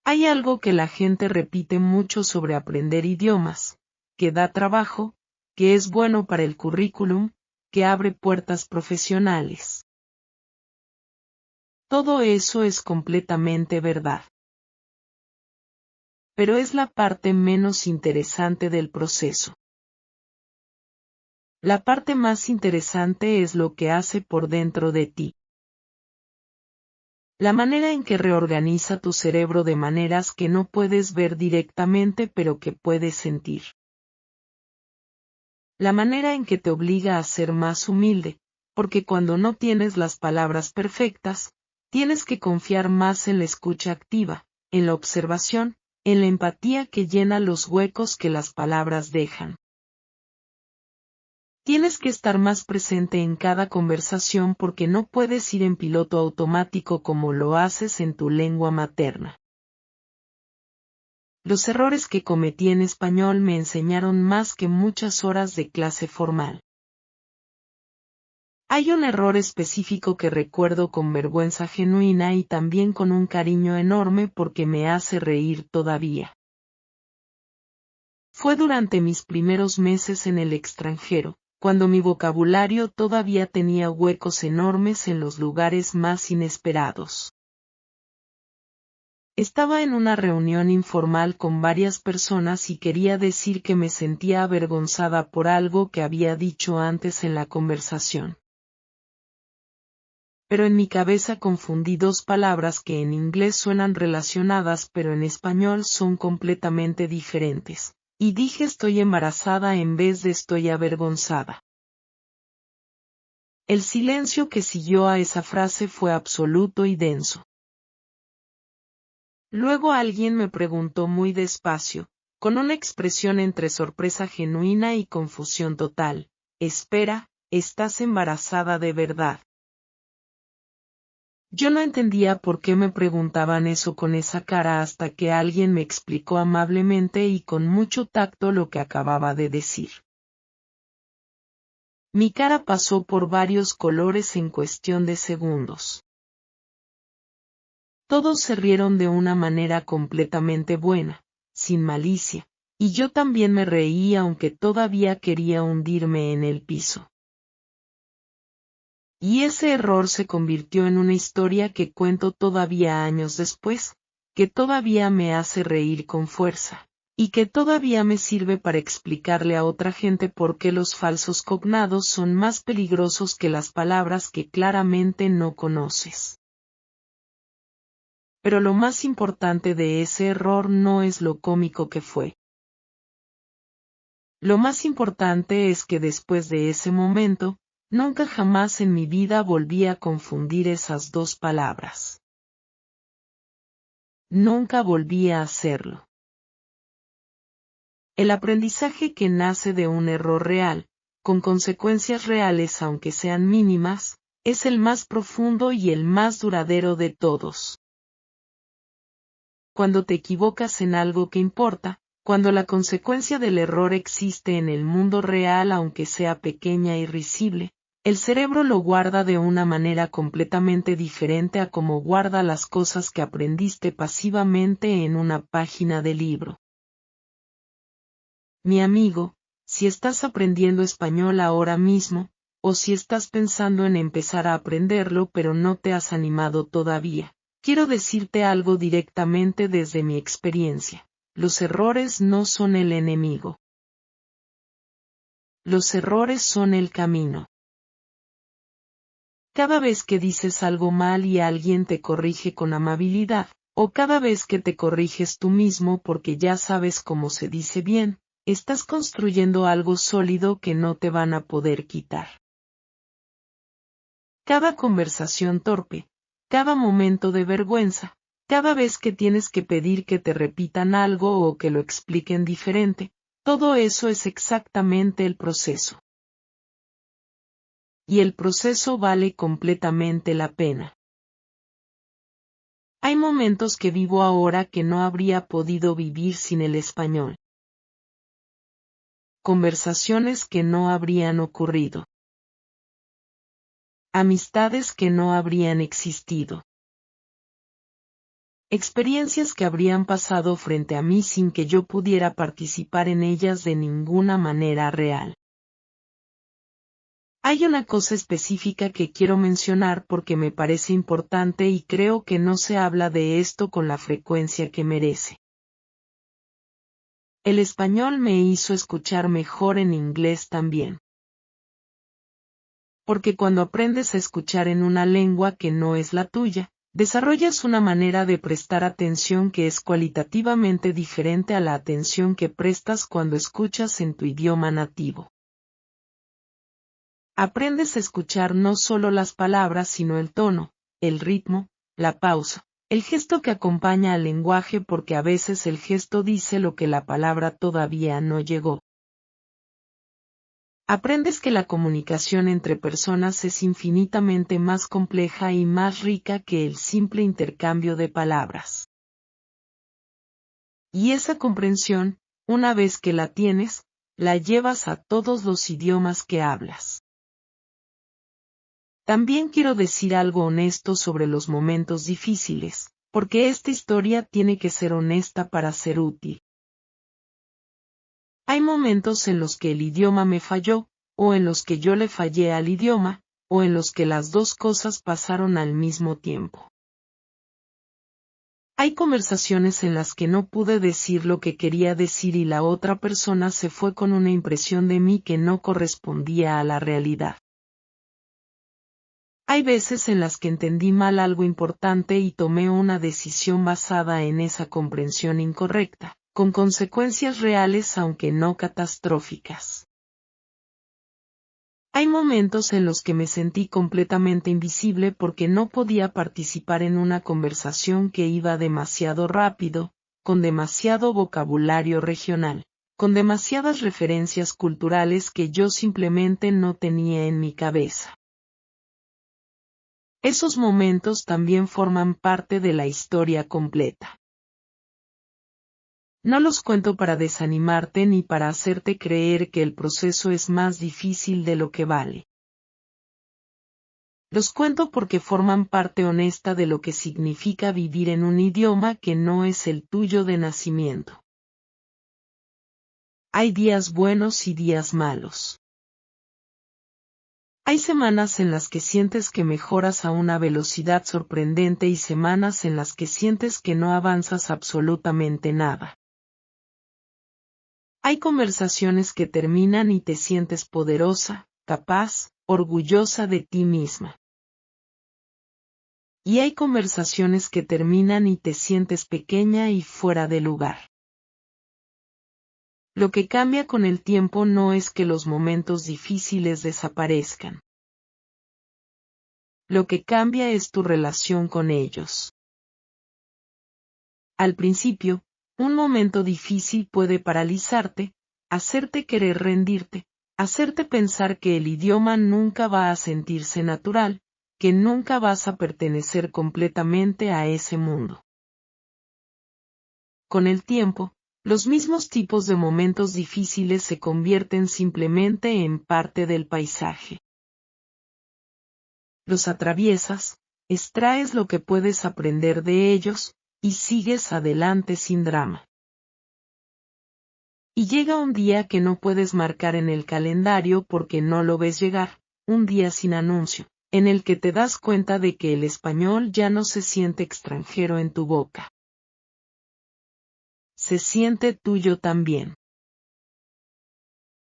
Hay algo que la gente repite mucho sobre aprender idiomas, que da trabajo, que es bueno para el currículum, que abre puertas profesionales. Todo eso es completamente verdad. Pero es la parte menos interesante del proceso. La parte más interesante es lo que hace por dentro de ti. La manera en que reorganiza tu cerebro de maneras que no puedes ver directamente pero que puedes sentir. La manera en que te obliga a ser más humilde, porque cuando no tienes las palabras perfectas, tienes que confiar más en la escucha activa, en la observación, en la empatía que llena los huecos que las palabras dejan. Tienes que estar más presente en cada conversación porque no puedes ir en piloto automático como lo haces en tu lengua materna. Los errores que cometí en español me enseñaron más que muchas horas de clase formal. Hay un error específico que recuerdo con vergüenza genuina y también con un cariño enorme porque me hace reír todavía. Fue durante mis primeros meses en el extranjero, cuando mi vocabulario todavía tenía huecos enormes en los lugares más inesperados. Estaba en una reunión informal con varias personas y quería decir que me sentía avergonzada por algo que había dicho antes en la conversación. Pero en mi cabeza confundí dos palabras que en inglés suenan relacionadas pero en español son completamente diferentes, y dije estoy embarazada en vez de estoy avergonzada. El silencio que siguió a esa frase fue absoluto y denso. Luego alguien me preguntó muy despacio, con una expresión entre sorpresa genuina y confusión total, espera, ¿estás embarazada de verdad? Yo no entendía por qué me preguntaban eso con esa cara hasta que alguien me explicó amablemente y con mucho tacto lo que acababa de decir. Mi cara pasó por varios colores en cuestión de segundos. Todos se rieron de una manera completamente buena, sin malicia, y yo también me reí aunque todavía quería hundirme en el piso. Y ese error se convirtió en una historia que cuento todavía años después, que todavía me hace reír con fuerza, y que todavía me sirve para explicarle a otra gente por qué los falsos cognados son más peligrosos que las palabras que claramente no conoces. Pero lo más importante de ese error no es lo cómico que fue. Lo más importante es que después de ese momento, nunca jamás en mi vida volví a confundir esas dos palabras. Nunca volví a hacerlo. El aprendizaje que nace de un error real, con consecuencias reales aunque sean mínimas, es el más profundo y el más duradero de todos. Cuando te equivocas en algo que importa, cuando la consecuencia del error existe en el mundo real aunque sea pequeña y risible, el cerebro lo guarda de una manera completamente diferente a como guarda las cosas que aprendiste pasivamente en una página de libro. Mi amigo, si estás aprendiendo español ahora mismo, o si estás pensando en empezar a aprenderlo pero no te has animado todavía, quiero decirte algo directamente desde mi experiencia. Los errores no son el enemigo. Los errores son el camino. Cada vez que dices algo mal y alguien te corrige con amabilidad, o cada vez que te corriges tú mismo porque ya sabes cómo se dice bien, estás construyendo algo sólido que no te van a poder quitar. Cada conversación torpe, cada momento de vergüenza, cada vez que tienes que pedir que te repitan algo o que lo expliquen diferente, todo eso es exactamente el proceso. Y el proceso vale completamente la pena. Hay momentos que vivo ahora que no habría podido vivir sin el español. Conversaciones que no habrían ocurrido. Amistades que no habrían existido. Experiencias que habrían pasado frente a mí sin que yo pudiera participar en ellas de ninguna manera real. Hay una cosa específica que quiero mencionar porque me parece importante y creo que no se habla de esto con la frecuencia que merece. El español me hizo escuchar mejor en inglés también. Porque cuando aprendes a escuchar en una lengua que no es la tuya, desarrollas una manera de prestar atención que es cualitativamente diferente a la atención que prestas cuando escuchas en tu idioma nativo. Aprendes a escuchar no solo las palabras sino el tono, el ritmo, la pausa, el gesto que acompaña al lenguaje porque a veces el gesto dice lo que la palabra todavía no llegó. Aprendes que la comunicación entre personas es infinitamente más compleja y más rica que el simple intercambio de palabras. Y esa comprensión, una vez que la tienes, la llevas a todos los idiomas que hablas. También quiero decir algo honesto sobre los momentos difíciles, porque esta historia tiene que ser honesta para ser útil. Hay momentos en los que el idioma me falló, o en los que yo le fallé al idioma, o en los que las dos cosas pasaron al mismo tiempo. Hay conversaciones en las que no pude decir lo que quería decir y la otra persona se fue con una impresión de mí que no correspondía a la realidad. Hay veces en las que entendí mal algo importante y tomé una decisión basada en esa comprensión incorrecta, con consecuencias reales aunque no catastróficas. Hay momentos en los que me sentí completamente invisible porque no podía participar en una conversación que iba demasiado rápido, con demasiado vocabulario regional, con demasiadas referencias culturales que yo simplemente no tenía en mi cabeza. Esos momentos también forman parte de la historia completa. No los cuento para desanimarte ni para hacerte creer que el proceso es más difícil de lo que vale. Los cuento porque forman parte honesta de lo que significa vivir en un idioma que no es el tuyo de nacimiento. Hay días buenos y días malos. Hay semanas en las que sientes que mejoras a una velocidad sorprendente y semanas en las que sientes que no avanzas absolutamente nada. Hay conversaciones que terminan y te sientes poderosa, capaz, orgullosa de ti misma. Y hay conversaciones que terminan y te sientes pequeña y fuera de lugar. Lo que cambia con el tiempo no es que los momentos difíciles desaparezcan. Lo que cambia es tu relación con ellos. Al principio, un momento difícil puede paralizarte, hacerte querer rendirte, hacerte pensar que el idioma nunca va a sentirse natural, que nunca vas a pertenecer completamente a ese mundo. Con el tiempo, los mismos tipos de momentos difíciles se convierten simplemente en parte del paisaje. Los atraviesas, extraes lo que puedes aprender de ellos, y sigues adelante sin drama. Y llega un día que no puedes marcar en el calendario porque no lo ves llegar, un día sin anuncio, en el que te das cuenta de que el español ya no se siente extranjero en tu boca. Se siente tuyo también.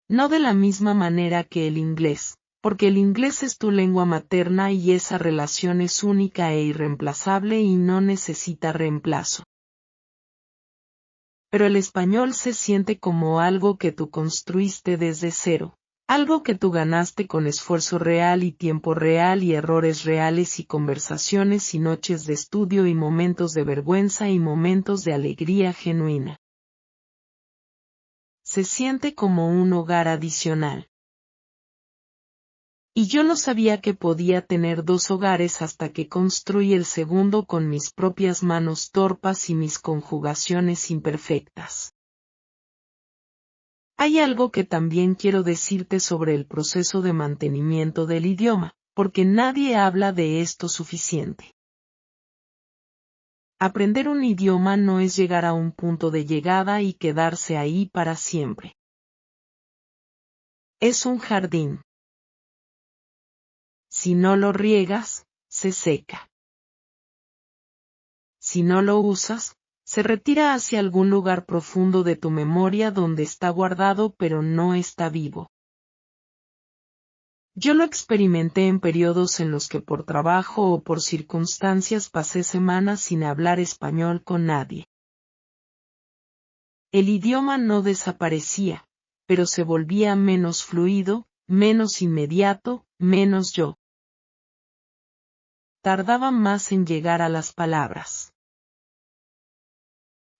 No de la misma manera que el inglés, porque el inglés es tu lengua materna y esa relación es única e irreemplazable y no necesita reemplazo. Pero el español se siente como algo que tú construiste desde cero, algo que tú ganaste con esfuerzo real y tiempo real y errores reales y conversaciones y noches de estudio y momentos de vergüenza y momentos de alegría genuina. Se siente como un hogar adicional. Y yo no sabía que podía tener dos hogares hasta que construí el segundo con mis propias manos torpes y mis conjugaciones imperfectas. Hay algo que también quiero decirte sobre el proceso de mantenimiento del idioma, porque nadie habla de esto suficiente. Aprender un idioma no es llegar a un punto de llegada y quedarse ahí para siempre. Es un jardín. Si no lo riegas, se seca. Si no lo usas, se retira hacia algún lugar profundo de tu memoria donde está guardado pero no está vivo. Yo lo experimenté en periodos en los que por trabajo o por circunstancias pasé semanas sin hablar español con nadie. El idioma no desaparecía, pero se volvía menos fluido, menos inmediato, menos yo. Tardaba más en llegar a las palabras.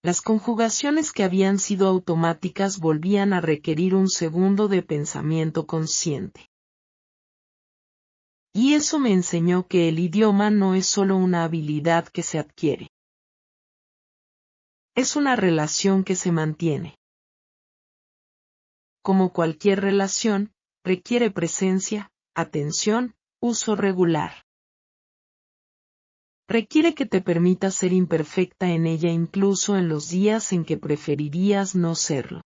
Las conjugaciones que habían sido automáticas volvían a requerir un segundo de pensamiento consciente. Y eso me enseñó que el idioma no es solo una habilidad que se adquiere. Es una relación que se mantiene. Como cualquier relación, requiere presencia, atención, Uso regular. Requiere que te permitas ser imperfecta en ella incluso en los días en que preferirías no serlo.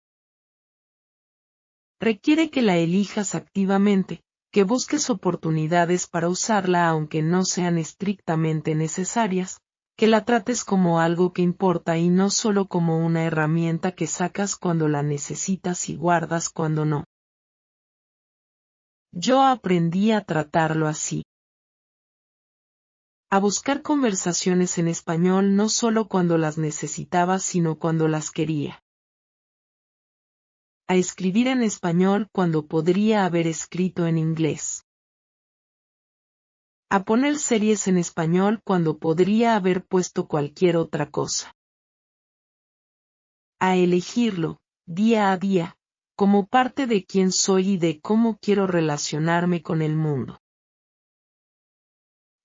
Requiere que la elijas activamente, que busques oportunidades para usarla aunque no sean estrictamente necesarias, que la trates como algo que importa y no solo como una herramienta que sacas cuando la necesitas y guardas cuando no. Yo aprendí a tratarlo así. A buscar conversaciones en español no solo cuando las necesitaba sino cuando las quería. A escribir en español cuando podría haber escrito en inglés. A poner series en español cuando podría haber puesto cualquier otra cosa. A elegirlo, día a día, como parte de quién soy y de cómo quiero relacionarme con el mundo.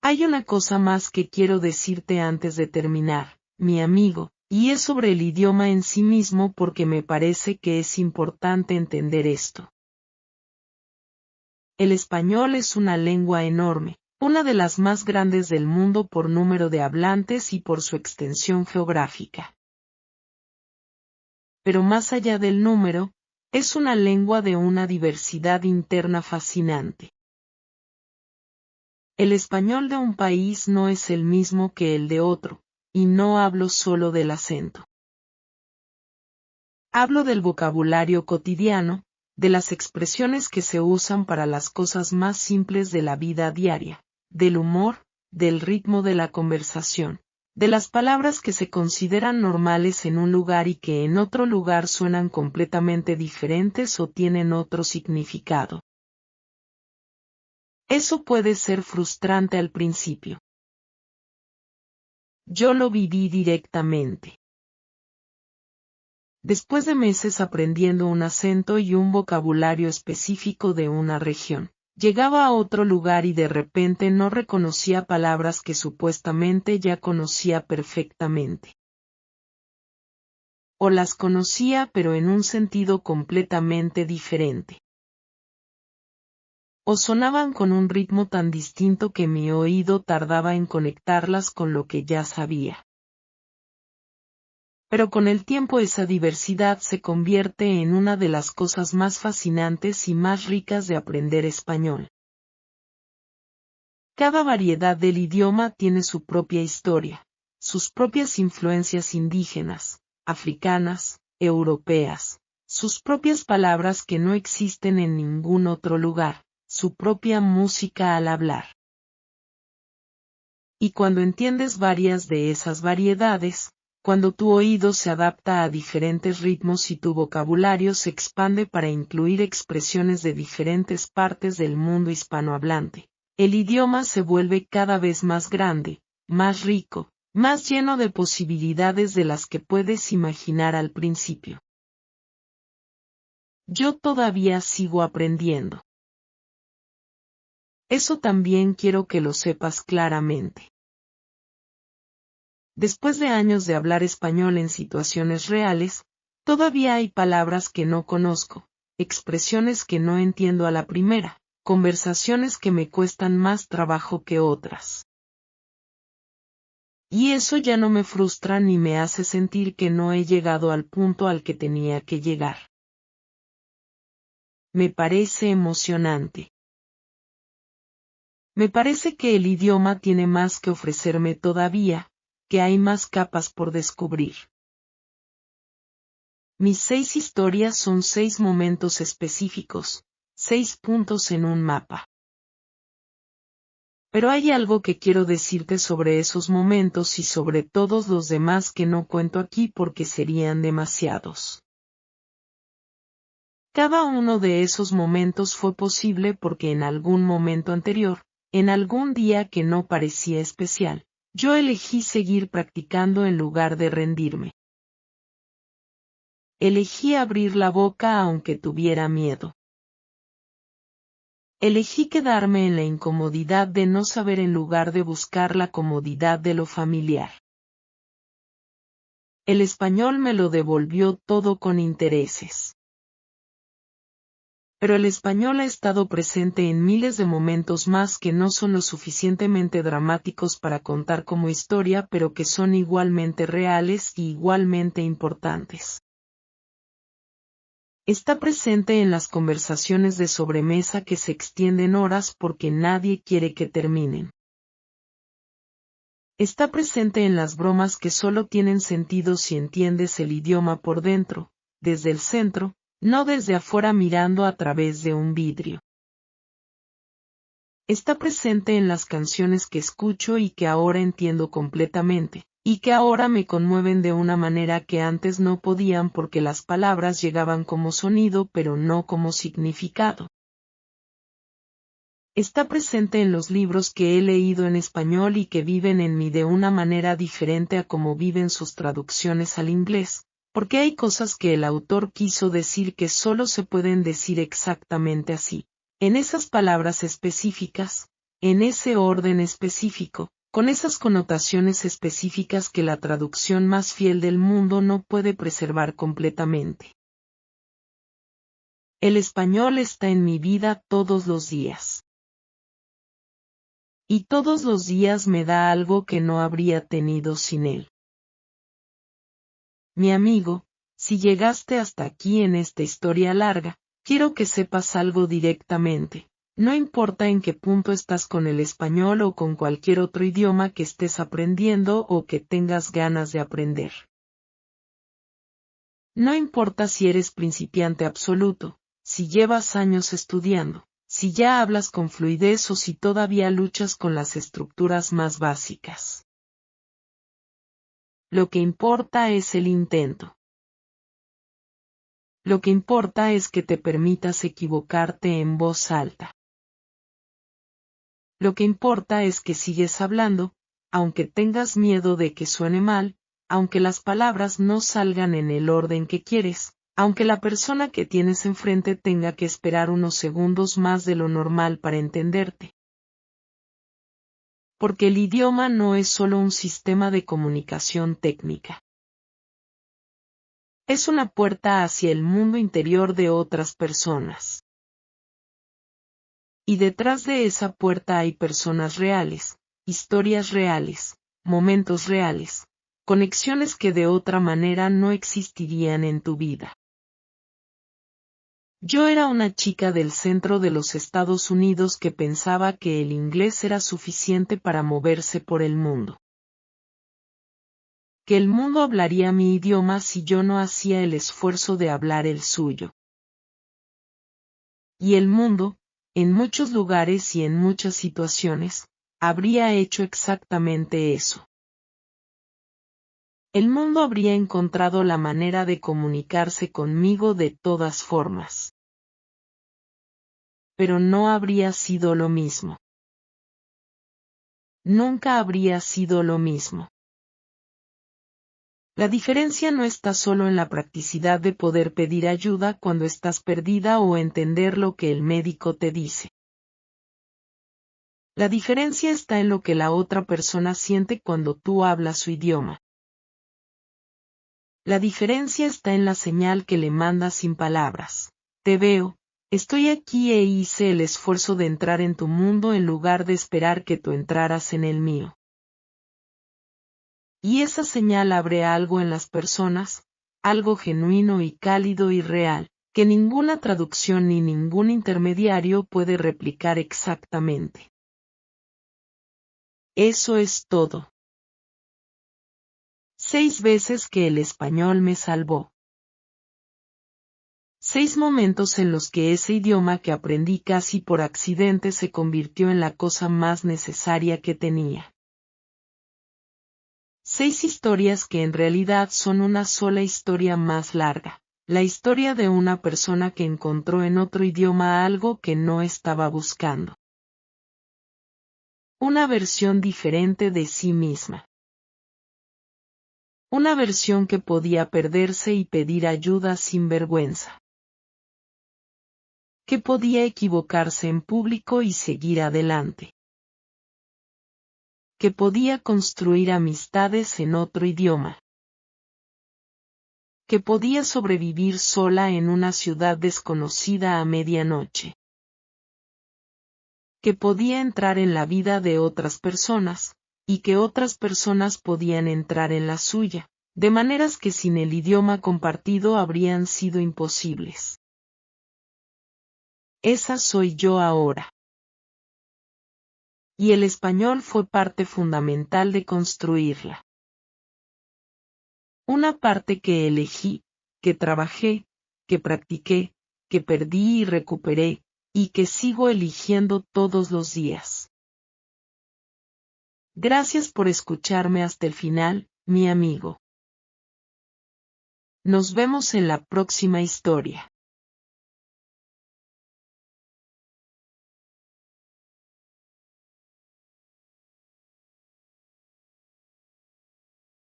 Hay una cosa más que quiero decirte antes de terminar, mi amigo, y es sobre el idioma en sí mismo porque me parece que es importante entender esto. El español es una lengua enorme, una de las más grandes del mundo por número de hablantes y por su extensión geográfica. Pero más allá del número, es una lengua de una diversidad interna fascinante. El español de un país no es el mismo que el de otro, y no hablo solo del acento. Hablo del vocabulario cotidiano, de las expresiones que se usan para las cosas más simples de la vida diaria, del humor, del ritmo de la conversación, de las palabras que se consideran normales en un lugar y que en otro lugar suenan completamente diferentes o tienen otro significado. Eso puede ser frustrante al principio. Yo lo viví directamente. Después de meses aprendiendo un acento y un vocabulario específico de una región, llegaba a otro lugar y de repente no reconocía palabras que supuestamente ya conocía perfectamente. O las conocía pero en un sentido completamente diferente. O sonaban con un ritmo tan distinto que mi oído tardaba en conectarlas con lo que ya sabía. Pero con el tiempo esa diversidad se convierte en una de las cosas más fascinantes y más ricas de aprender español. Cada variedad del idioma tiene su propia historia, sus propias influencias indígenas, africanas, europeas, sus propias palabras que no existen en ningún otro lugar, su propia música al hablar. Y cuando entiendes varias de esas variedades, cuando tu oído se adapta a diferentes ritmos y tu vocabulario se expande para incluir expresiones de diferentes partes del mundo hispanohablante, el idioma se vuelve cada vez más grande, más rico, más lleno de posibilidades de las que puedes imaginar al principio. Yo todavía sigo aprendiendo. Eso también quiero que lo sepas claramente. Después de años de hablar español en situaciones reales, todavía hay palabras que no conozco, expresiones que no entiendo a la primera, conversaciones que me cuestan más trabajo que otras. Y eso ya no me frustra ni me hace sentir que no he llegado al punto al que tenía que llegar. Me parece emocionante. Me parece que el idioma tiene más que ofrecerme todavía, que hay más capas por descubrir. Mis 6 historias son 6 momentos específicos, 6 puntos en un mapa. Pero hay algo que quiero decirte sobre esos momentos y sobre todos los demás que no cuento aquí porque serían demasiados. Cada uno de esos momentos fue posible porque en algún momento anterior, en algún día que no parecía especial, yo elegí seguir practicando en lugar de rendirme. Elegí abrir la boca aunque tuviera miedo. Elegí quedarme en la incomodidad de no saber en lugar de buscar la comodidad de lo familiar. El español me lo devolvió todo con intereses. Pero el español ha estado presente en miles de momentos más que no son lo suficientemente dramáticos para contar como historia, pero que son igualmente reales y igualmente importantes. Está presente en las conversaciones de sobremesa que se extienden horas porque nadie quiere que terminen. Está presente en las bromas que solo tienen sentido si entiendes el idioma por dentro, desde el centro, no desde afuera mirando a través de un vidrio. Está presente en las canciones que escucho y que ahora entiendo completamente, y que ahora me conmueven de una manera que antes no podían porque las palabras llegaban como sonido pero no como significado. Está presente en los libros que he leído en español y que viven en mí de una manera diferente a como viven sus traducciones al inglés, porque hay cosas que el autor quiso decir que solo se pueden decir exactamente así, en esas palabras específicas, en ese orden específico, con esas connotaciones específicas que la traducción más fiel del mundo no puede preservar completamente. El español está en mi vida todos los días. Y todos los días me da algo que no habría tenido sin él. Mi amigo, si llegaste hasta aquí en esta historia larga, quiero que sepas algo directamente. No importa en qué punto estás con el español o con cualquier otro idioma que estés aprendiendo o que tengas ganas de aprender. No importa si eres principiante absoluto, si llevas años estudiando, si ya hablas con fluidez o si todavía luchas con las estructuras más básicas. Lo que importa es el intento. Lo que importa es que te permitas equivocarte en voz alta. Lo que importa es que sigues hablando, aunque tengas miedo de que suene mal, aunque las palabras no salgan en el orden que quieres, aunque la persona que tienes enfrente tenga que esperar unos segundos más de lo normal para entenderte. Porque el idioma no es solo un sistema de comunicación técnica. Es una puerta hacia el mundo interior de otras personas. Y detrás de esa puerta hay personas reales, historias reales, momentos reales, conexiones que de otra manera no existirían en tu vida. Yo era una chica del centro de los Estados Unidos que pensaba que el inglés era suficiente para moverse por el mundo. Que el mundo hablaría mi idioma si yo no hacía el esfuerzo de hablar el suyo. Y el mundo, en muchos lugares y en muchas situaciones, habría hecho exactamente eso. El mundo habría encontrado la manera de comunicarse conmigo de todas formas. Pero no habría sido lo mismo. Nunca habría sido lo mismo. La diferencia no está solo en la practicidad de poder pedir ayuda cuando estás perdida o entender lo que el médico te dice. La diferencia está en lo que la otra persona siente cuando tú hablas su idioma. La diferencia está en la señal que le mandas sin palabras. Te veo, estoy aquí e hice el esfuerzo de entrar en tu mundo en lugar de esperar que tú entraras en el mío. Y esa señal abre algo en las personas, algo genuino y cálido y real, que ninguna traducción ni ningún intermediario puede replicar exactamente. Eso es todo. 6 veces que el español me salvó. 6 momentos en los que ese idioma que aprendí casi por accidente se convirtió en la cosa más necesaria que tenía. 6 historias que en realidad son una sola historia más larga, la historia de una persona que encontró en otro idioma algo que no estaba buscando. Una versión diferente de sí misma. Una versión que podía perderse y pedir ayuda sin vergüenza. Que podía equivocarse en público y seguir adelante. Que podía construir amistades en otro idioma. que podía sobrevivir sola en una ciudad desconocida a medianoche, que podía entrar en la vida de otras personas, y que otras personas podían entrar en la suya, de maneras que sin el idioma compartido habrían sido imposibles. Esa soy yo ahora. Y el español fue parte fundamental de construirla. Una parte que elegí, que trabajé, que practiqué, que perdí y recuperé, y que sigo eligiendo todos los días. Gracias por escucharme hasta el final, mi amigo. Nos vemos en la próxima historia.